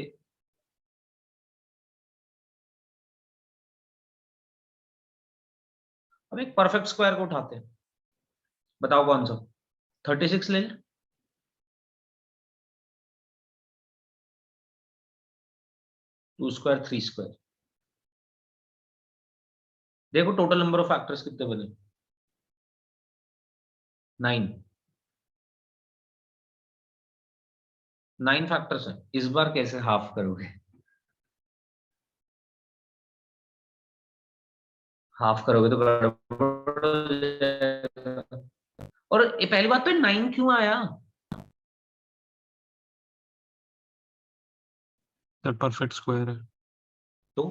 अब एक परफेक्ट स्क्वायर को उठाते हैं, बताओ कौन सा? 36 ले लें, 2 स्क्वायर 3 स्क्वायर। देखो टोटल नंबर ऑफ फैक्टर्स कितने बने, 9। 9 फैक्टर्स हैं, इस बार कैसे हाफ करोगे? हाफ करोगे तो गड़बड़ हो जाएगा। और ये पहली बात तो 9 क्यों आया? सर परफेक्ट स्क्वायर है। तो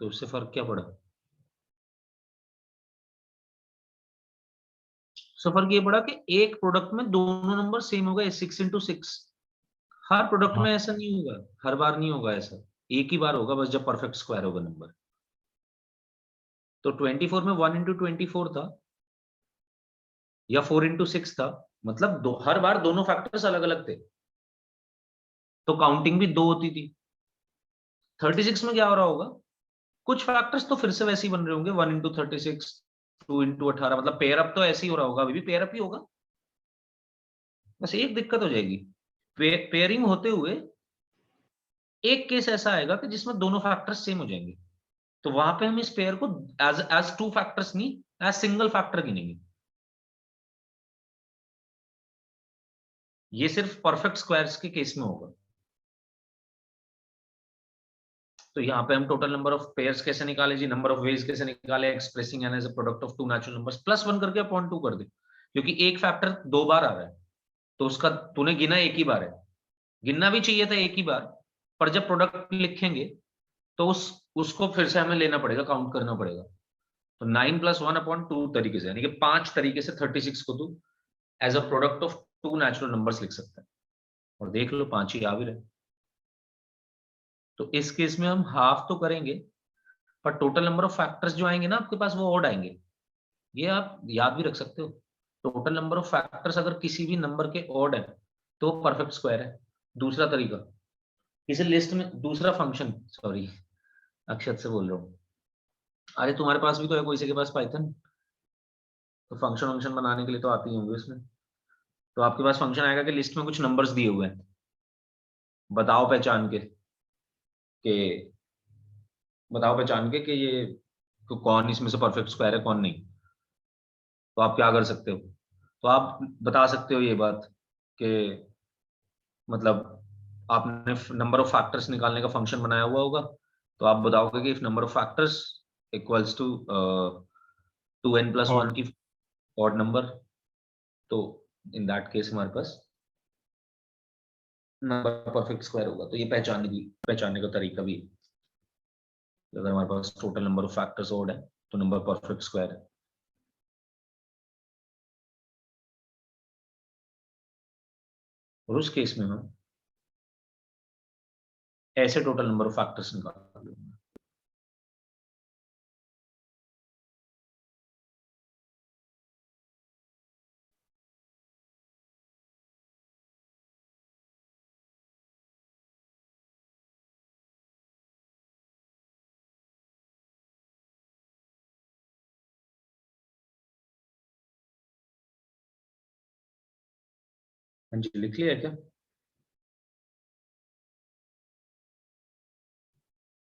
तो उससे फर्क क्या पड़ा? उससे फर्क ये पड़ा कि एक प्रोडक्ट में दोनों नंबर सेम होगा, 6 into 6। हर प्रोडक्ट हाँ में ऐसा नहीं होगा, हर बार नहीं होगा ऐसा, एक ही बार होगा बस जब परफेक्ट स्क्वायर होगा नंबर। तो 24 में 1 into 24 था या 4 into 6 था, मतलब हर बार दोनों फैक्टर्स अलग अलग थे, तो काउंटिंग भी 2 होती थी। 36 में क्या हो रहा होगा, कुछ फैक्टर्स तो फिर से वैसे ही बन रहे होंगे, 1 into 36, 2 into 18, मतलब पेयर अप तो ऐसे ही हो रहा होगा, अभी भी पेयर अप ही होगा। बस एक दिक्कत हो जाएगी, पेयरिंग होते हुए एक केस ऐसा आएगा कि जिसमें दोनों फैक्टर्स सेम हो जाएंगे, तो वहां पे हम इस पेयर को एज एज 2 फैक्टर्स नहीं, एज सिंगल फैक्टर गिनेंगे। ये सिर्फ परफेक्ट स्क्वायर्स के केस में होगा। तो यहाँ पे हम टोटल नंबर ऑफ पेयर्स कैसे निकाले जी, नंबर ऑफ वेज कैसे निकाले, expressing n as a product of 2 natural numbers, +1 करके अपॉन 2 कर दे, क्योंकि एक फैक्टर 2 बार आ रहा है, तो उसका तूने गिना एक ही बार है, गिनना भी चाहिए था एक ही बार, पर जब प्रोडक्ट लिखेंगे तो उसको फिर से हमें लेना पड़ेगा, काउंट करना पड़ेगा। तो 9+1/2 तरीके से, यानी कि 5 तरीके से 36 को तू as a product of 2 natural numbers लिख सकता है, और देख लो 5 ही आ भी रहे। तो इस केस में हम हाफ तो करेंगे, पर टोटल नंबर ऑफ फैक्टर्स जो आएंगे ना आपके पास वो ऑड आएंगे, ये आप याद भी रख सकते हो। टोटल नंबर ऑफ फैक्टर्स अगर किसी भी नंबर के ऑड है तो परफेक्ट स्क्वायर है। दूसरा तरीका, किसी लिस्ट में दूसरा फंक्शन, सॉरी अक्षत से बोल रहा हूँ, अरे तुम्हारे पास भी तो है, कोई से के पास पाइथन, तो फंक्शन वंक्शन बनाने के लिए तो आती ही होंगे उसमें। तो आपके पास फंक्शन आएगा कि लिस्ट में कुछ नंबर्स दिए हुए हैं, बताओ पहचान के कि बताओ पहचान के कि ये कौन इसमें से परफेक्ट स्क्वायर है कौन नहीं। तो आप क्या कर सकते हो, तो आप बता सकते हो ये बात कि मतलब आपने नंबर ऑफ फैक्टर्स निकालने का फंक्शन बनाया हुआ होगा, तो आप बताओगे कि if number of factors equals to 2n+1 और की ऑड नंबर, तो इन दैट केस हमारे पास नंबर परफेक्ट स्क्वायर होगा। तो ये पहचानने का तरीका भी है। अगर हमारे पास total number of factors odd है तो नंबर परफेक्ट स्क्वायर है। और उस केस में हम ऐसे टोटल नंबर ऑफ फैक्टर्स निकाल लेंगे। हाँ जी, लिख लिया क्या?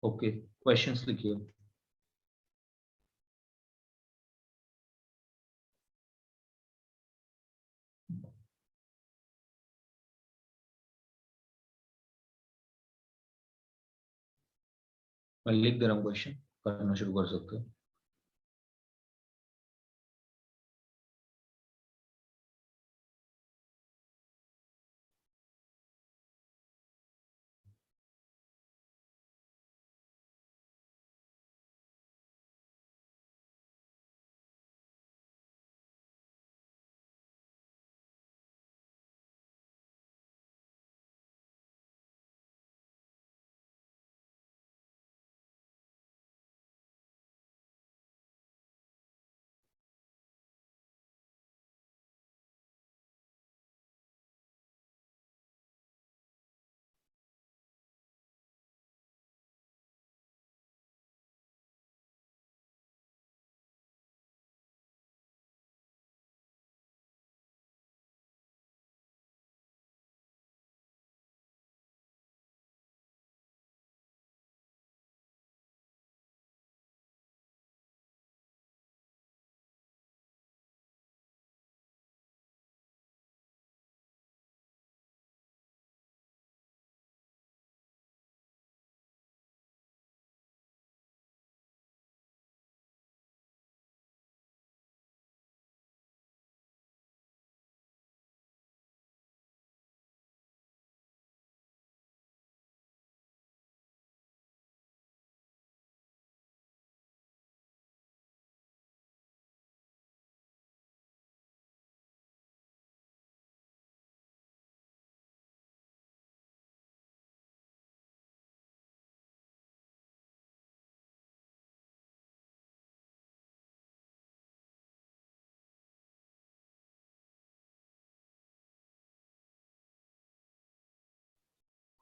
ओके, क्वेश्चंस लिखिए। मैं लिख दे रहा हूँ, क्वेश्चन करना शुरू कर सकते हो।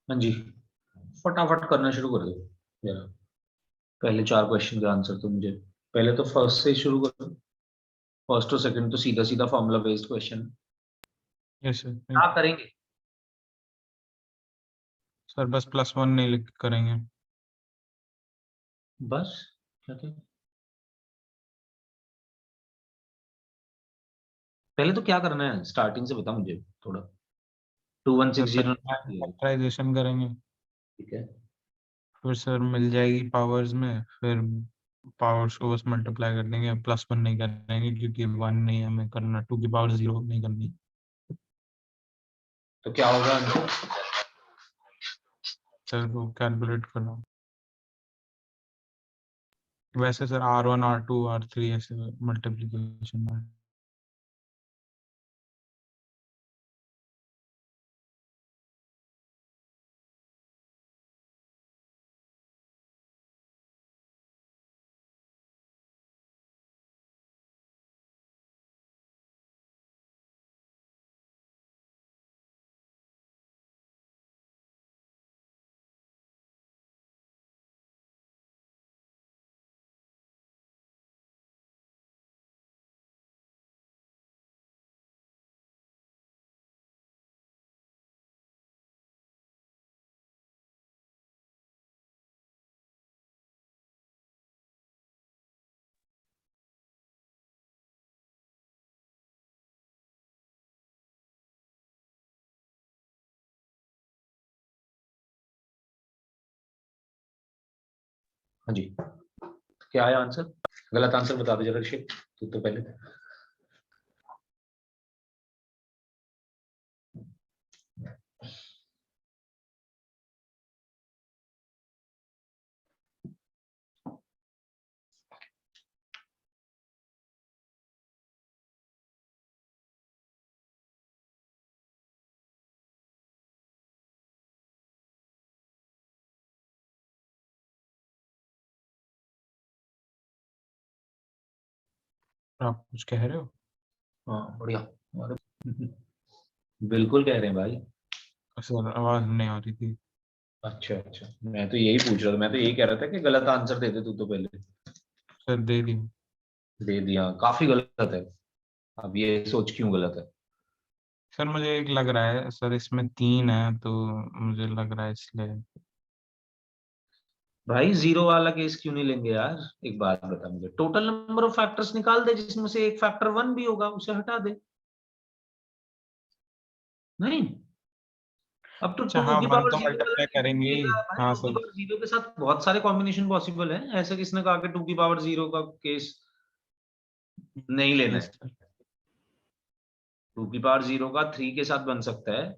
हाँ जी, फटाफट करना शुरू कर दो जरा। पहले 4 क्वेश्चन के आंसर तो मुझे पहले तो फर्स्ट से शुरू करो। फर्स्ट और सेकंड तो सीधा सीधा formula based question. Yes sir. क्या करेंगे? सर बस +1 नहीं लिख करेंगे। बस क्या थे? पहले तो क्या करना है स्टार्टिंग से बता मुझे थोड़ा। 2160 फैक्टराइजेशन करेंगे, ठीक है। फिर सर मिल जाएगी पावर्स में, फिर पावर्स को बस मल्टीप्लाई कर देंगे, +1 नहीं करेंगे क्योंकि 1 नहीं हमें करना, 2 की पावर 0 नहीं करनी। तो क्या होगा आंसर? सर वो कैलकुलेट करना, वैसे सर R1 R2 R3 ऐसे मल्टीप्लीकेशन में। हाँ जी, क्या है आंसर? गलत आंसर बता दो जरा ऋषिक, तू तो पहले। आप कुछ कह रहे हो? हाँ बढ़िया। अरे बिल्कुल कह रहे हैं भाई। सर आवाज नहीं आ रही थी। अच्छा अच्छा, मैं तो यही पूछ रहा था, मैं तो यही कह रहा था कि गलत आंसर दे दे तू तो पहले। सर दे दी। दे दिया, काफी गलत है। अब ये सोच क्यों गलत है? सर मुझे एक लग रहा है सर, इसमें 3 है तो मुझे लग रहा है इसलिए। भाई जीरो वाला केस क्यों नहीं लेंगे यार? एक बात बता मुझे, टोटल नंबर ऑफ फैक्टर्स निकाल दे जिसमें से एक फैक्टर 1 भी होगा, उसे हटा दे। नहीं, अब तो अच्छा 2 हाँ, की 1 पावर तो 0 वाला मल्टीप्लाई केस करेंगे ही। लेगा भाई। हाँ 2 की सर। पावर 0 के साथ बहुत सारे कॉम्बिनेशन पॉसिबल है, ऐसे किसने कहा कि 2 की पावर 0 का केस नहीं लेना यस है? सर। 2 की पावर 0 का 3 के साथ बन सकता है,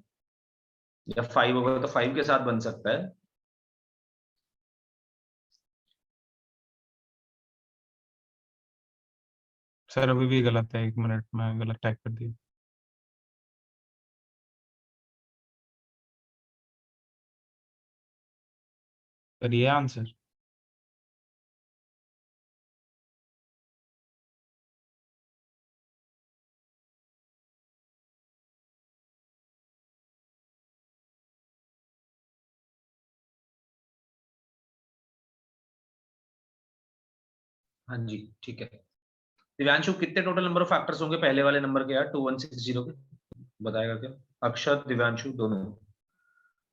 या 5 होगा तो 5 के साथ बन सकता है। सर अभी भी गलत है, 1 मिनट में गलत टाइप कर दिया। सर ये आंसर। हाँ जी ठीक है। दिव्यांशु, कितने टोटल नंबर ऑफ फैक्टर्स होंगे पहले वाले नंबर के यार 2160 के? बताएगा क्या? अक्षत दिव्यांशु दोनों।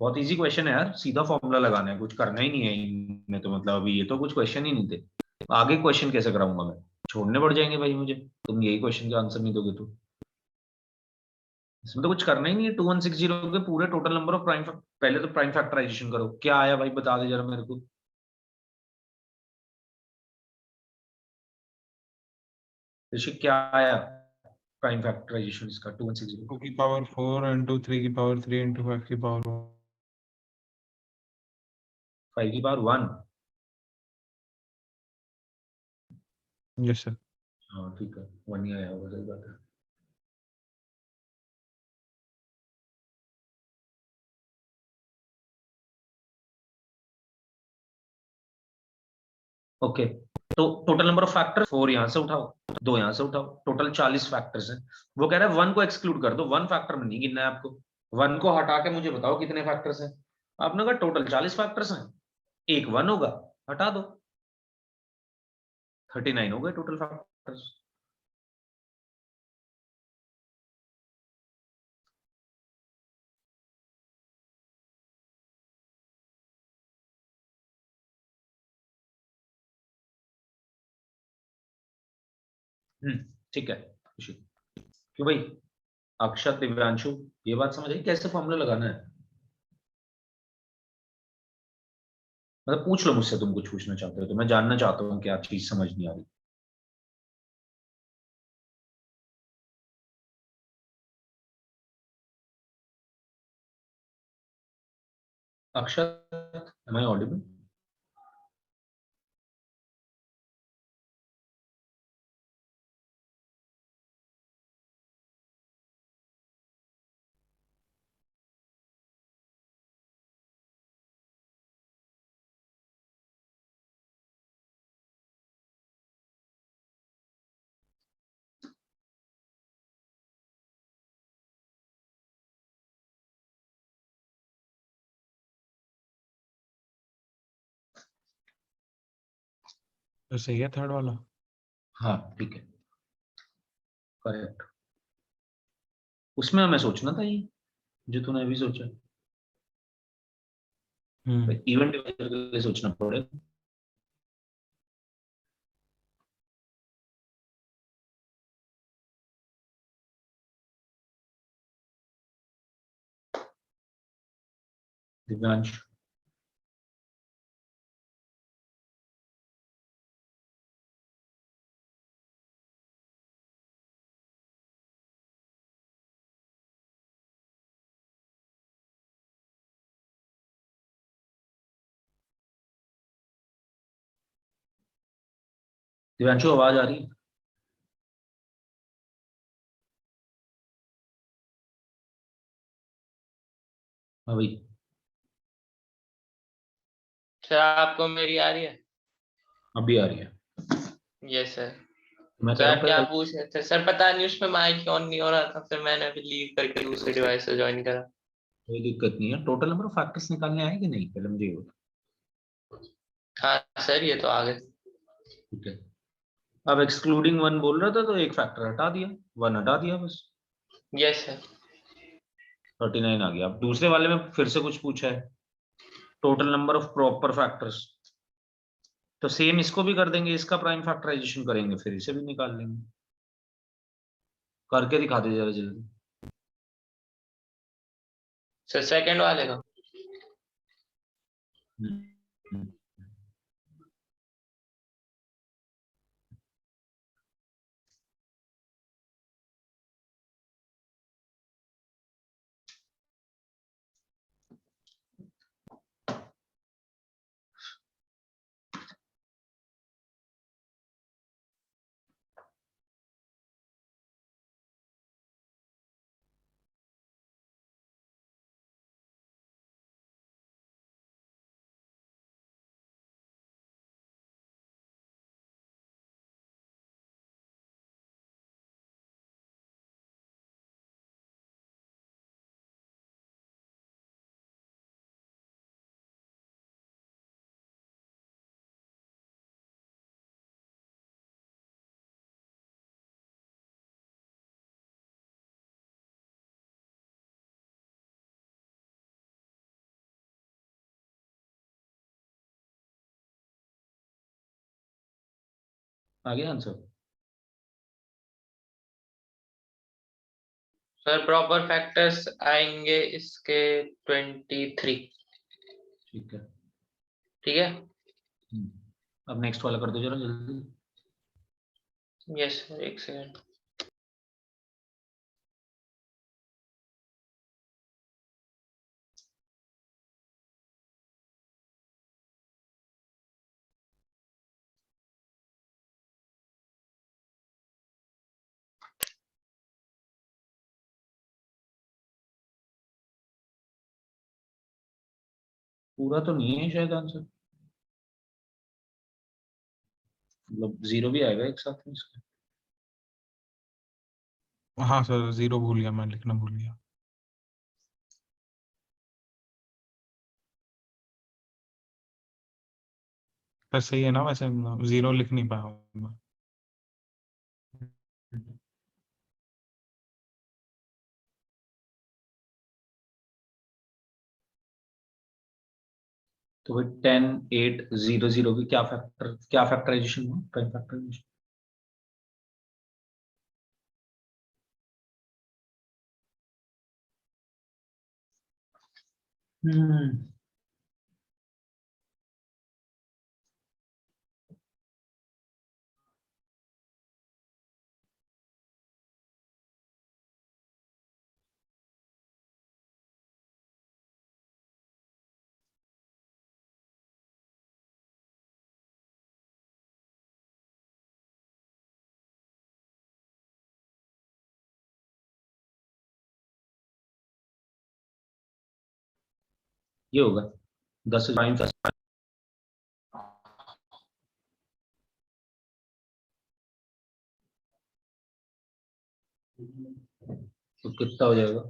बहुत इजी क्वेश्चन है यार, सीधा फॉर्मूला लगाना है, कुछ करना ही नहीं है इनमें तो। मतलब अभी ये तो कुछ क्वेश्चन ही नहीं थे। आगे क्वेश्चन कैसे कराऊंगा मैं? छोड़ने पड़ जाएंगे भाई मुझे, तुम यही क्वेश्चन का आंसर नहीं दोगे तो। इसमें तो कुछ करना ही नहीं है। 2160 के पूरे टोटल नंबर ऑफ प्राइम, पहले तो प्राइम फैक्टराइजेशन करो। क्या आया भाई बता दे जरा मेरे को। ऋषिक क्या आया प्राइम फैक्टराइजेशन इसका 2160? 2 की पावर 4 इंटू 3 की पावर 3 इंटू 5 की पावर 1। 5 की पावर 1। Yes sir. हाँ ठीक है, 1 ही आया होगा, सही बात है। ओके, तो टोटल नंबर ऑफ फैक्टर 4 यहां से उठाओ, 2 यहां से उठाओ, टोटल 40 फैक्टर्स हैं। वो कह रहा है 1 को एक्सक्लूड कर दो, 1 फैक्टर में नहीं गिनना है आपको। 1 को हटा के मुझे बताओ कितने फैक्टर्स हैं। आपने कहा टोटल 40 फैक्टर्स हैं, एक 1 होगा, हटा दो, 39 हो गए टोटल फैक्टर्स। ठीक है खुशी। क्यों भाई, अक्षत, दिव्यांशु, ये बात समझ आई कैसे फॉर्मूला लगाना है? मतलब पूछ लो मुझसे, तुम कुछ पूछना चाहते हो तो, मैं जानना चाहता हूँ क्या चीज समझ नहीं आ रही। अक्षत, एम आई ऑडिबल? तो सही है थर्ड वाला। हाँ ठीक है, करेक्ट। उसमें हमें सोचना था ये जो तूने अभी सोचा, इवेंट के लिए सोचना पड़ेगा। दिव्यांश, दिव्यांशु आवाज आ रही है? हाँ भाई। सर आपको मेरी आ रही है? अभी आ रही है। Yes sir. मैं कह रहा सर हूँ क्या पहले पूछ रहे थे सर? पता नहीं उसमें माइक ऑन नहीं हो रहा था, फिर मैंने अभी लीव करके दूसरे डिवाइस से ज्वाइन करा। कोई दिक्कत नहीं है, टोटल नंबर ऑफ फैक्टर्स निकालने आए कि नहीं पहले मुझे ये बता। हाँ सर ये तो आ गए। ठीक है, अब एक्सक्लूडिंग 1 बोल रहा था तो एक फैक्टर हटा दिया, 1 हटा दिया बस, यस सर। 39 आ गया। अब दूसरे वाले में फिर से कुछ पूछा है, total number of proper factors, तो सेम इसको भी कर देंगे, इसका प्राइम फैक्टराइजेशन करेंगे, फिर इसे भी निकाल लेंगे। करके दिखा दे जरा जल्दी। सर सेकंड वाले का? हम्म। आ गया आंसर? सर प्रॉपर फैक्टर्स आएंगे इसके 23। ठीक है। ठीक है। अब नेक्स्ट वाला कर दो जरा जल्दी। यस सर एक सेकंड। पूरा तो नहीं है शायद आंसर, मतलब 0 भी आएगा एक साथ में इसका। हाँ सर 0 भूल गया, मैं लिखना भूल गया। पर सही है ना, वैसे 0 लिख नहीं पाया मैं। तो भाई 10 8 0 0 की क्या फैक्टराइजेशन हुआ, प्राइम फैक्टराइजेशन? हम्म ये होगा 10 प्राइम तो कितना हो जाएगा?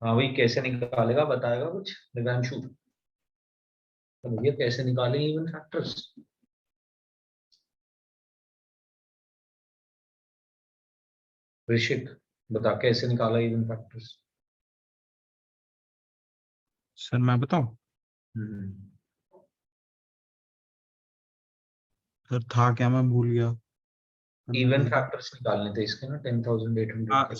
हाँ भाई, कैसे निकालेगा बताएगा कुछ दिव्यांशु? तो भैया कैसे निकालेंगे इवन फैक्टर्स? ऋषिक बता कैसे निकाला इवन फैक्टर्स? सर मैं बताऊं? सर था क्या, मैं भूल गया। इवन फैक्टर्स निकालने थे इसके ना 10,800 हाँ के।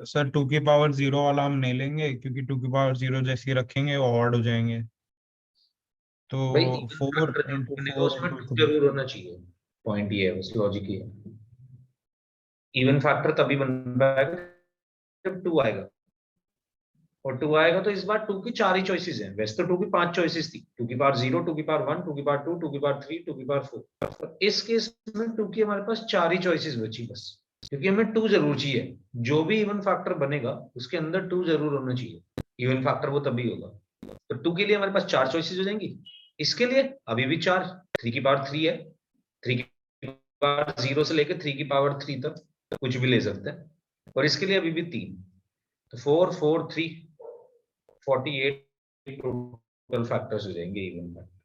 सर 2 की पावर 0 वाला हम नहीं लेंगे, क्योंकि 2 की पावर 0 जैसे ही रखेंगे वो ऑड हो जाएंगे। तो भाई इवन 4 फैक्टर जो इंटू बनेगा 4 उसमें इंटू 2 3। जरूर होना चाहिए। पॉइंट ये है, बस लॉजिक ये है। इवन फैक्टर तभी बन पाएगा जब 2 आएगा, और 2 आएगा तो इस बार 2 की 4 ही चॉइसेस हैं। वैसे तो 2 की 5 चॉइसेस थी, 2 की पावर 0, 2 की पावर 1, 2 की पावर 2, 2 की पावर 3, 2 की पावर 4। इस केस में 2 की हमारे पास 4 ही चॉइसेस बची बस, क्योंकि हमें 2 जरूर चाहिए। जो भी इवन फैक्टर बनेगा उसके अंदर 2 जरूर होना चाहिए। इवन फैक्टर वो तभी होगा। तो 2 के लिए हमारे पास 4 चॉइसेस हो जाएंगी। इसके लिए अभी भी 4, 3 की पावर 3 है, 3 की पावर 0 से लेकर 3 की पावर 3 तक कुछ भी ले सकते हैं। और इसके लिए अभी भी 3, तो 4 4 3 48 टोटल फैक्टर्स हो जाएंगे इवन फैक्टर।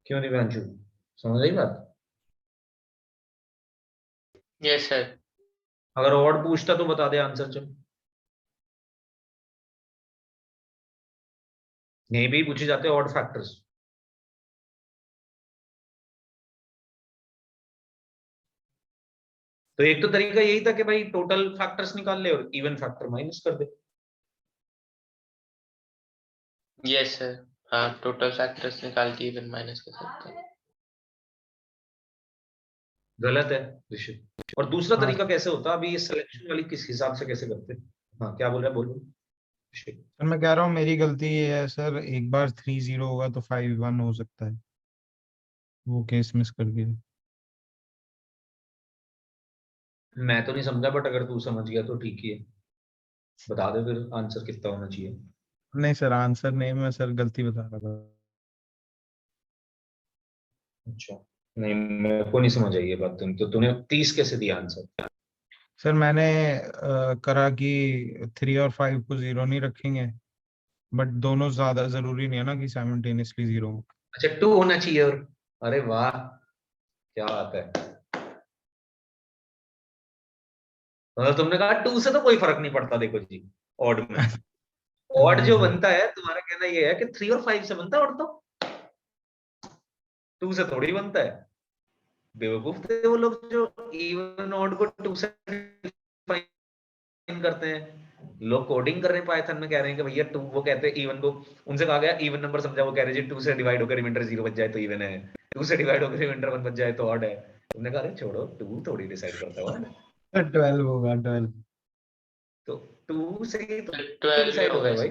क्यों नहीं वंशु, समझ आई बात? Yes sir. अगर और पूछता तो बता दे आंसर। चल नहीं भी पूछे जाते ऑड फैक्टर्स। तो एक तो तरीका यही था कि भाई टोटल फैक्टर्स निकाल ले और इवन फैक्टर माइनस कर दे। Yes sir. हाँ, टोटल फैक्टर्स निकाल के इवन माइनस कर सकते हैं। गलत है ऋषभ। और दूसरा हाँ तरीका कैसे होता, अभी ये सिलेक्शन वाली किस हिसाब से कैसे करते? हाँ क्या बोल रहा है, बोलो ऋषभ। सर, मैं कह रहा हूँ मेरी गलती ये है सर, एक बार 3-0 होगा तो 5-1 हो सकता है, वो केस मिस कर दिया। मैं तो नहीं समझा, बट अगर तू समझ गया तो ठीक ही है। बता दे फिर आंसर कितना होना चाहिए। नहीं सर, आंसर नहीं, मैं सर गलती बता रहा था। अच्छा, नहीं मेरे को नहीं समझ आई ये बात। तो तूने 30 कैसे दिया आंसर? सर मैंने करा कि 3 और 5 को 0 नहीं रखेंगे, बट दोनों ज्यादा जरूरी नहीं है ना कि साइमल्टेनियसली 0 हो। अच्छा 2 होना चाहिए और, अरे वाह क्या बात है। मतलब तुमने कहा 2 से तो कोई फर्क नहीं पड़ता, देखो जी ऑड में। ऑड नहीं जो सर। बनता है, तुम्हारा कहना ये है कि 3 और 5 से बनता है ऑड, तो 2 से थोड़ी बनता है। बेवकूफ थे वो लोग जो इवन ऑड को 2 से डिफाइन करते हैं। लोग कोडिंग कर रहे हैं पाइथन में, कह रहे हैं कि भैया 2, वो कहते हैं इवन को, उनसे कहा गया इवन नंबर समझा, वो कह रहे जी 2 से डिवाइड होकर रिमाइंडर 0 बच जाए तो इवन है, 2 से डिवाइड होकर रिमाइंडर 1 बच जाए तो ऑड है। तुमने कहा अरे छोड़ो, 2 थोड़ी डिसाइड करता हुआ, 12 होगा 12। तो 2 से ही तो 12 डिसाइड होगा होगा भाई।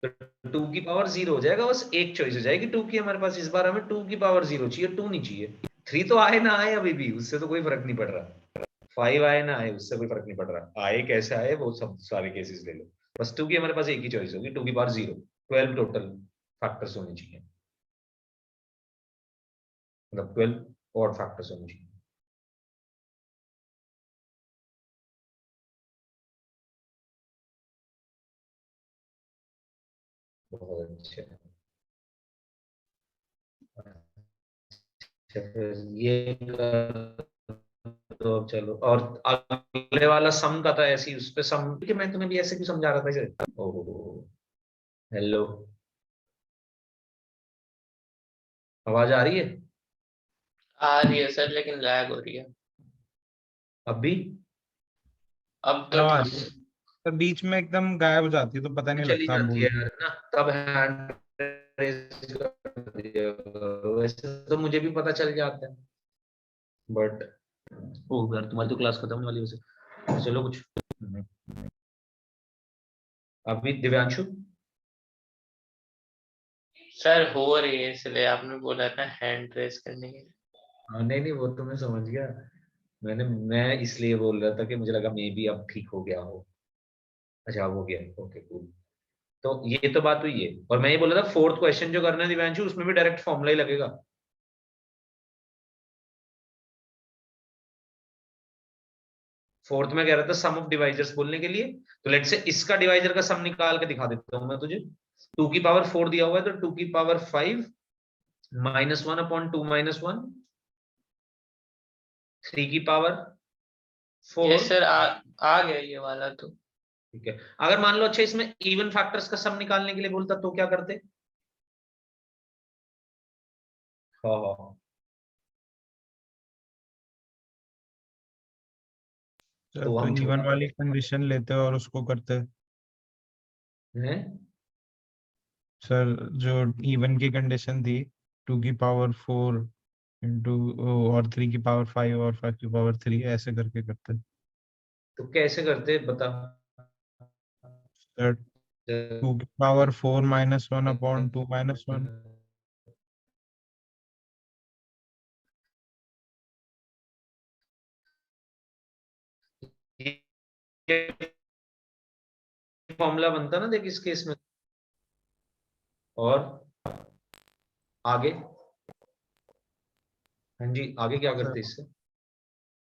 तो 2 की पावर 0 हो जाएगा, बस एक चॉइस हो जाएगी 2 की हमारे पास, इस बार हमें 2 की पावर 0 चाहिए, 2 नहीं चाहिए। 3 तो आए ना आए अभी भी, उससे तो कोई फर्क नहीं पड़ रहा। 5 आए ना आए उससे कोई फर्क नहीं पड़ रहा, आए कैसे आए वो सब सारे केसेस ले लो, बस 2 की हमारे पास एक ही चॉइस होगी, 2 की पावर 0। 12 टोटल फैक्टर्स होने चाहिए, मतलब 12 ऑड फैक्टर्स होने चाहिए। बहुत अच्छा। अच्छा, फिर ये तो अब चलो, और अगले वाला सम का था ऐसी, उस पे सम कि मैं तुम्हें भी ऐसे क्यों समझा रहा था इसे। ओहो, हेलो, आवाज आ रही है आ रही है सर, लेकिन लैग हो रही है। अब भी? अब तो आवाज ठीक है। तो बीच में एकदम गायब हो जाती है तो पता नहीं चली लगता आप जाती बोल है रहे हो। यार ना, तब हैंड रेज कर दिया। वैसे तो मुझे भी पता चल जाता है, बट ओ यार तुम्हारी तो क्लास खत्म होने वाली है वैसे, चलो कुछ। अभी दिव्यांशु, सर हो रही है, इसलिए आपने बोला था हैंड रेस करने के लिए। हाँ नहीं नहीं वो तो मैं समझ गया, मैं इसलिए बोल रहा था कि मुझे लगा मे बी अब ठीक हो गया हो। अच्छा अब हो गया, ओके कूल। तो ये तो बात हुई है, और मैं ये बोल रहा था फोर्थ क्वेश्चन जो करना है दिव्यांशु, उसमें भी डायरेक्ट फॉर्मूला ही लगेगा। फोर्थ में कह रहा था सम ऑफ डिवाइजर्स बोलने के लिए, तो लेट से इसका डिवाइजर का सम निकाल के दिखा देता हूं मैं तुझे। 2 की पावर 4 दिया हुआ है, तो 2 की पावर 5 -1 अपॉन 2 -1, 3 की पावर 4। यस सर, आ गया ये वाला तो। ठीक है, अगर मान लो अच्छा इसमें इवन फैक्टर्स का सम निकालने के लिए बोलता तो क्या करते? हाँ हाँ सर तो तो हम इवन छोटा वाली कंडीशन लेते और उसको करते। हैं। सर जो इवन की कंडीशन थी 2 की पावर 4 इंटू और 3 की पावर 5 और 5 की पावर 3 ऐसे करके करते। तो कैसे करते बता। सर 2 की पावर 4 -1 अपॉन 2 -1। फॉर्मूला बनता ना देख इस केस में, और आगे, हाँ जी आगे क्या करते इससे?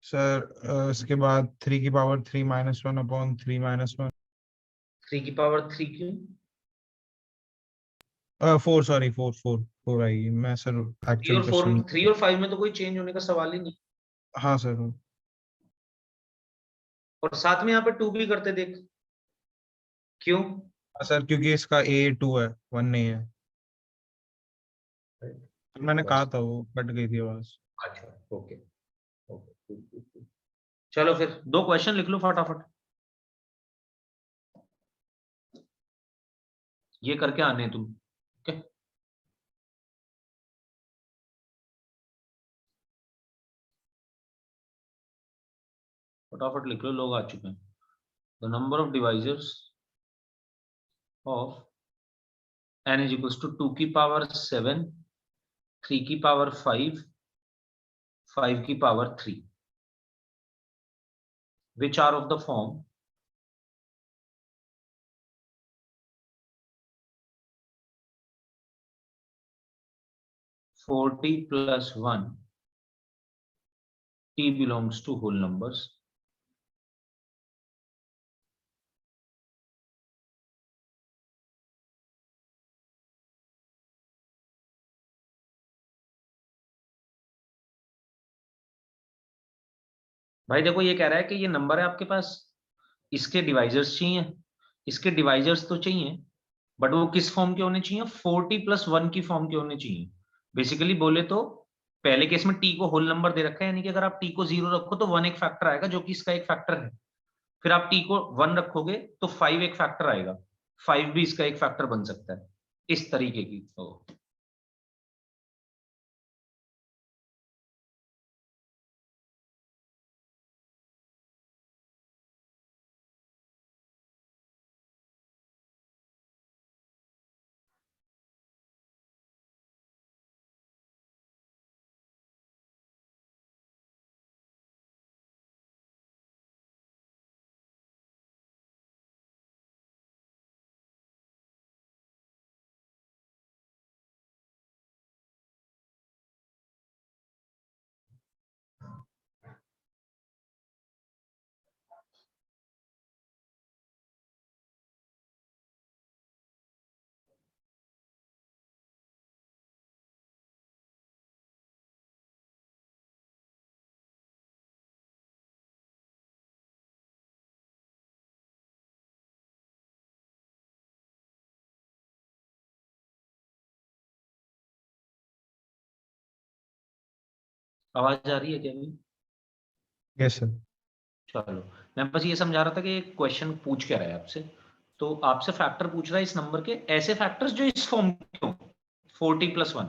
सर इसके बाद 3 की पावर 3 -1 अपॉन 3 -1। 3 की पावर 3 क्यों? 4 सॉरी 4 आएगी। मैं सर 3 एक्चुअल और 4, क्वेश्चन। 3 और 5 में तो कोई चेंज होने का सवाल ही नहीं। हाँ सर। और साथ में यहाँ पे 2 भी करते देख, क्यों? सर क्योंकि इसका A 2 है 1 नहीं है। मैंने कहा बस था वो कट गई थी आवाज। अच्छा, ओके ओके। चलो फिर 2 क्वेश्चन लिख लो फटाफट, ये करके आने हैं तुम। ओके फटाफट लिख लो, लोग आ चुके हैं। The number of divisors of n is equals to 2 की पावर 7, 3 की पावर 5, 5 की power 3, which are of the form 40 plus 1, t belongs to whole numbers, भाई देखो ये कह रहा है कि ये नंबर है आपके पास, इसके डिवाइजर्स चाहिए, इसके डिवाइजर्स तो चाहिए, बट वो किस फॉर्म के होने चाहिए? 40 plus 1 की फॉर्म के होने चाहिए। बेसिकली बोले तो पहले केस में t को होल नंबर दे रखा है, यानी कि अगर आप t को 0 रखो तो 1 एक फैक्टर आएगा, जो कि इसका एक फैक्टर है। फिर आप t को 1 रखोगे तो 5 एक फैक्टर आएगा, 5 भी इसका एक फैक्टर बन सकता है, इस तरीके की। तो आवाज आ रही है क्या अभी? Yes sir. चलो, मैं बस ये समझा रहा था कि क्वेश्चन पूछ क्या रहा है आपसे। तो आपसे फैक्टर पूछ रहा है इस नंबर के ऐसे फैक्टर्स जो इस फॉर्म के हो, 4t + 1।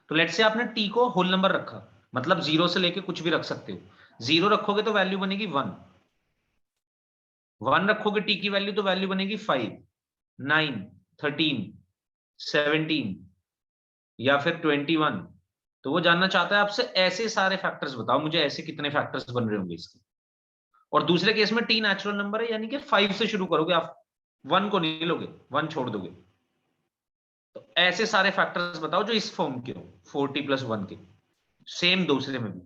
तो लेट्स से आपने t को होल नंबर रखा, मतलब 0 से लेके कुछ भी रख सकते हो। 0 रखोगे तो वैल्यू बनेगी 1, 1 रखोगे t की वैल्यू तो वैल्यू बनेगी 5, 9, 13, 17 या फिर 21। तो वो जानना चाहता है आपसे ऐसे सारे फैक्टर्स बताओ मुझे, ऐसे कितने फैक्टर्स बन रहे होंगे इसके। और दूसरे केस में t नेचुरल नंबर है, यानी कि 5 से शुरू करोगे आप, 1 को नहीं लोगे, 1 छोड़ दोगे। तो ऐसे सारे फैक्टर्स बताओ जो इस फॉर्म के हो, 4t + 1 के। सेम दूसरे में भी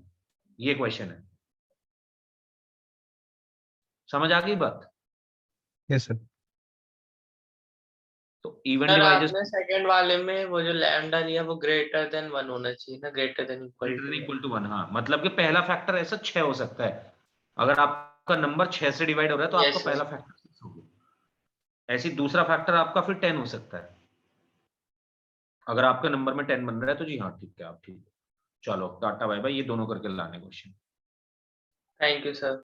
ये क्वेश्चन है। समझ आ गई बात? Yes sir. तो इवन सर डिवाइजर्स आपने सेकंड वाले में वो जो लैम्डा लिया वो ग्रेटर देन 1 होना चाहिए ना, ग्रेटर देन इक्वल टू 1। हाँ, मतलब कि पहला फैक्टर ऐसा 6 हो सकता है। अगर आपका नंबर 6 से डिवाइड हो रहा है तो आपका यस पहला फैक्टर 6 होगा। ऐसी दूसरा फैक्टर आपका फिर 10 हो सकता है। अगर आपके नंबर में 10 बन रहा है तो जी हाँ ठीक है, आप ठीक है। चलो टाटा बाय बाय, ये दोनों करके लाने क्वेश्चन। Thank you sir.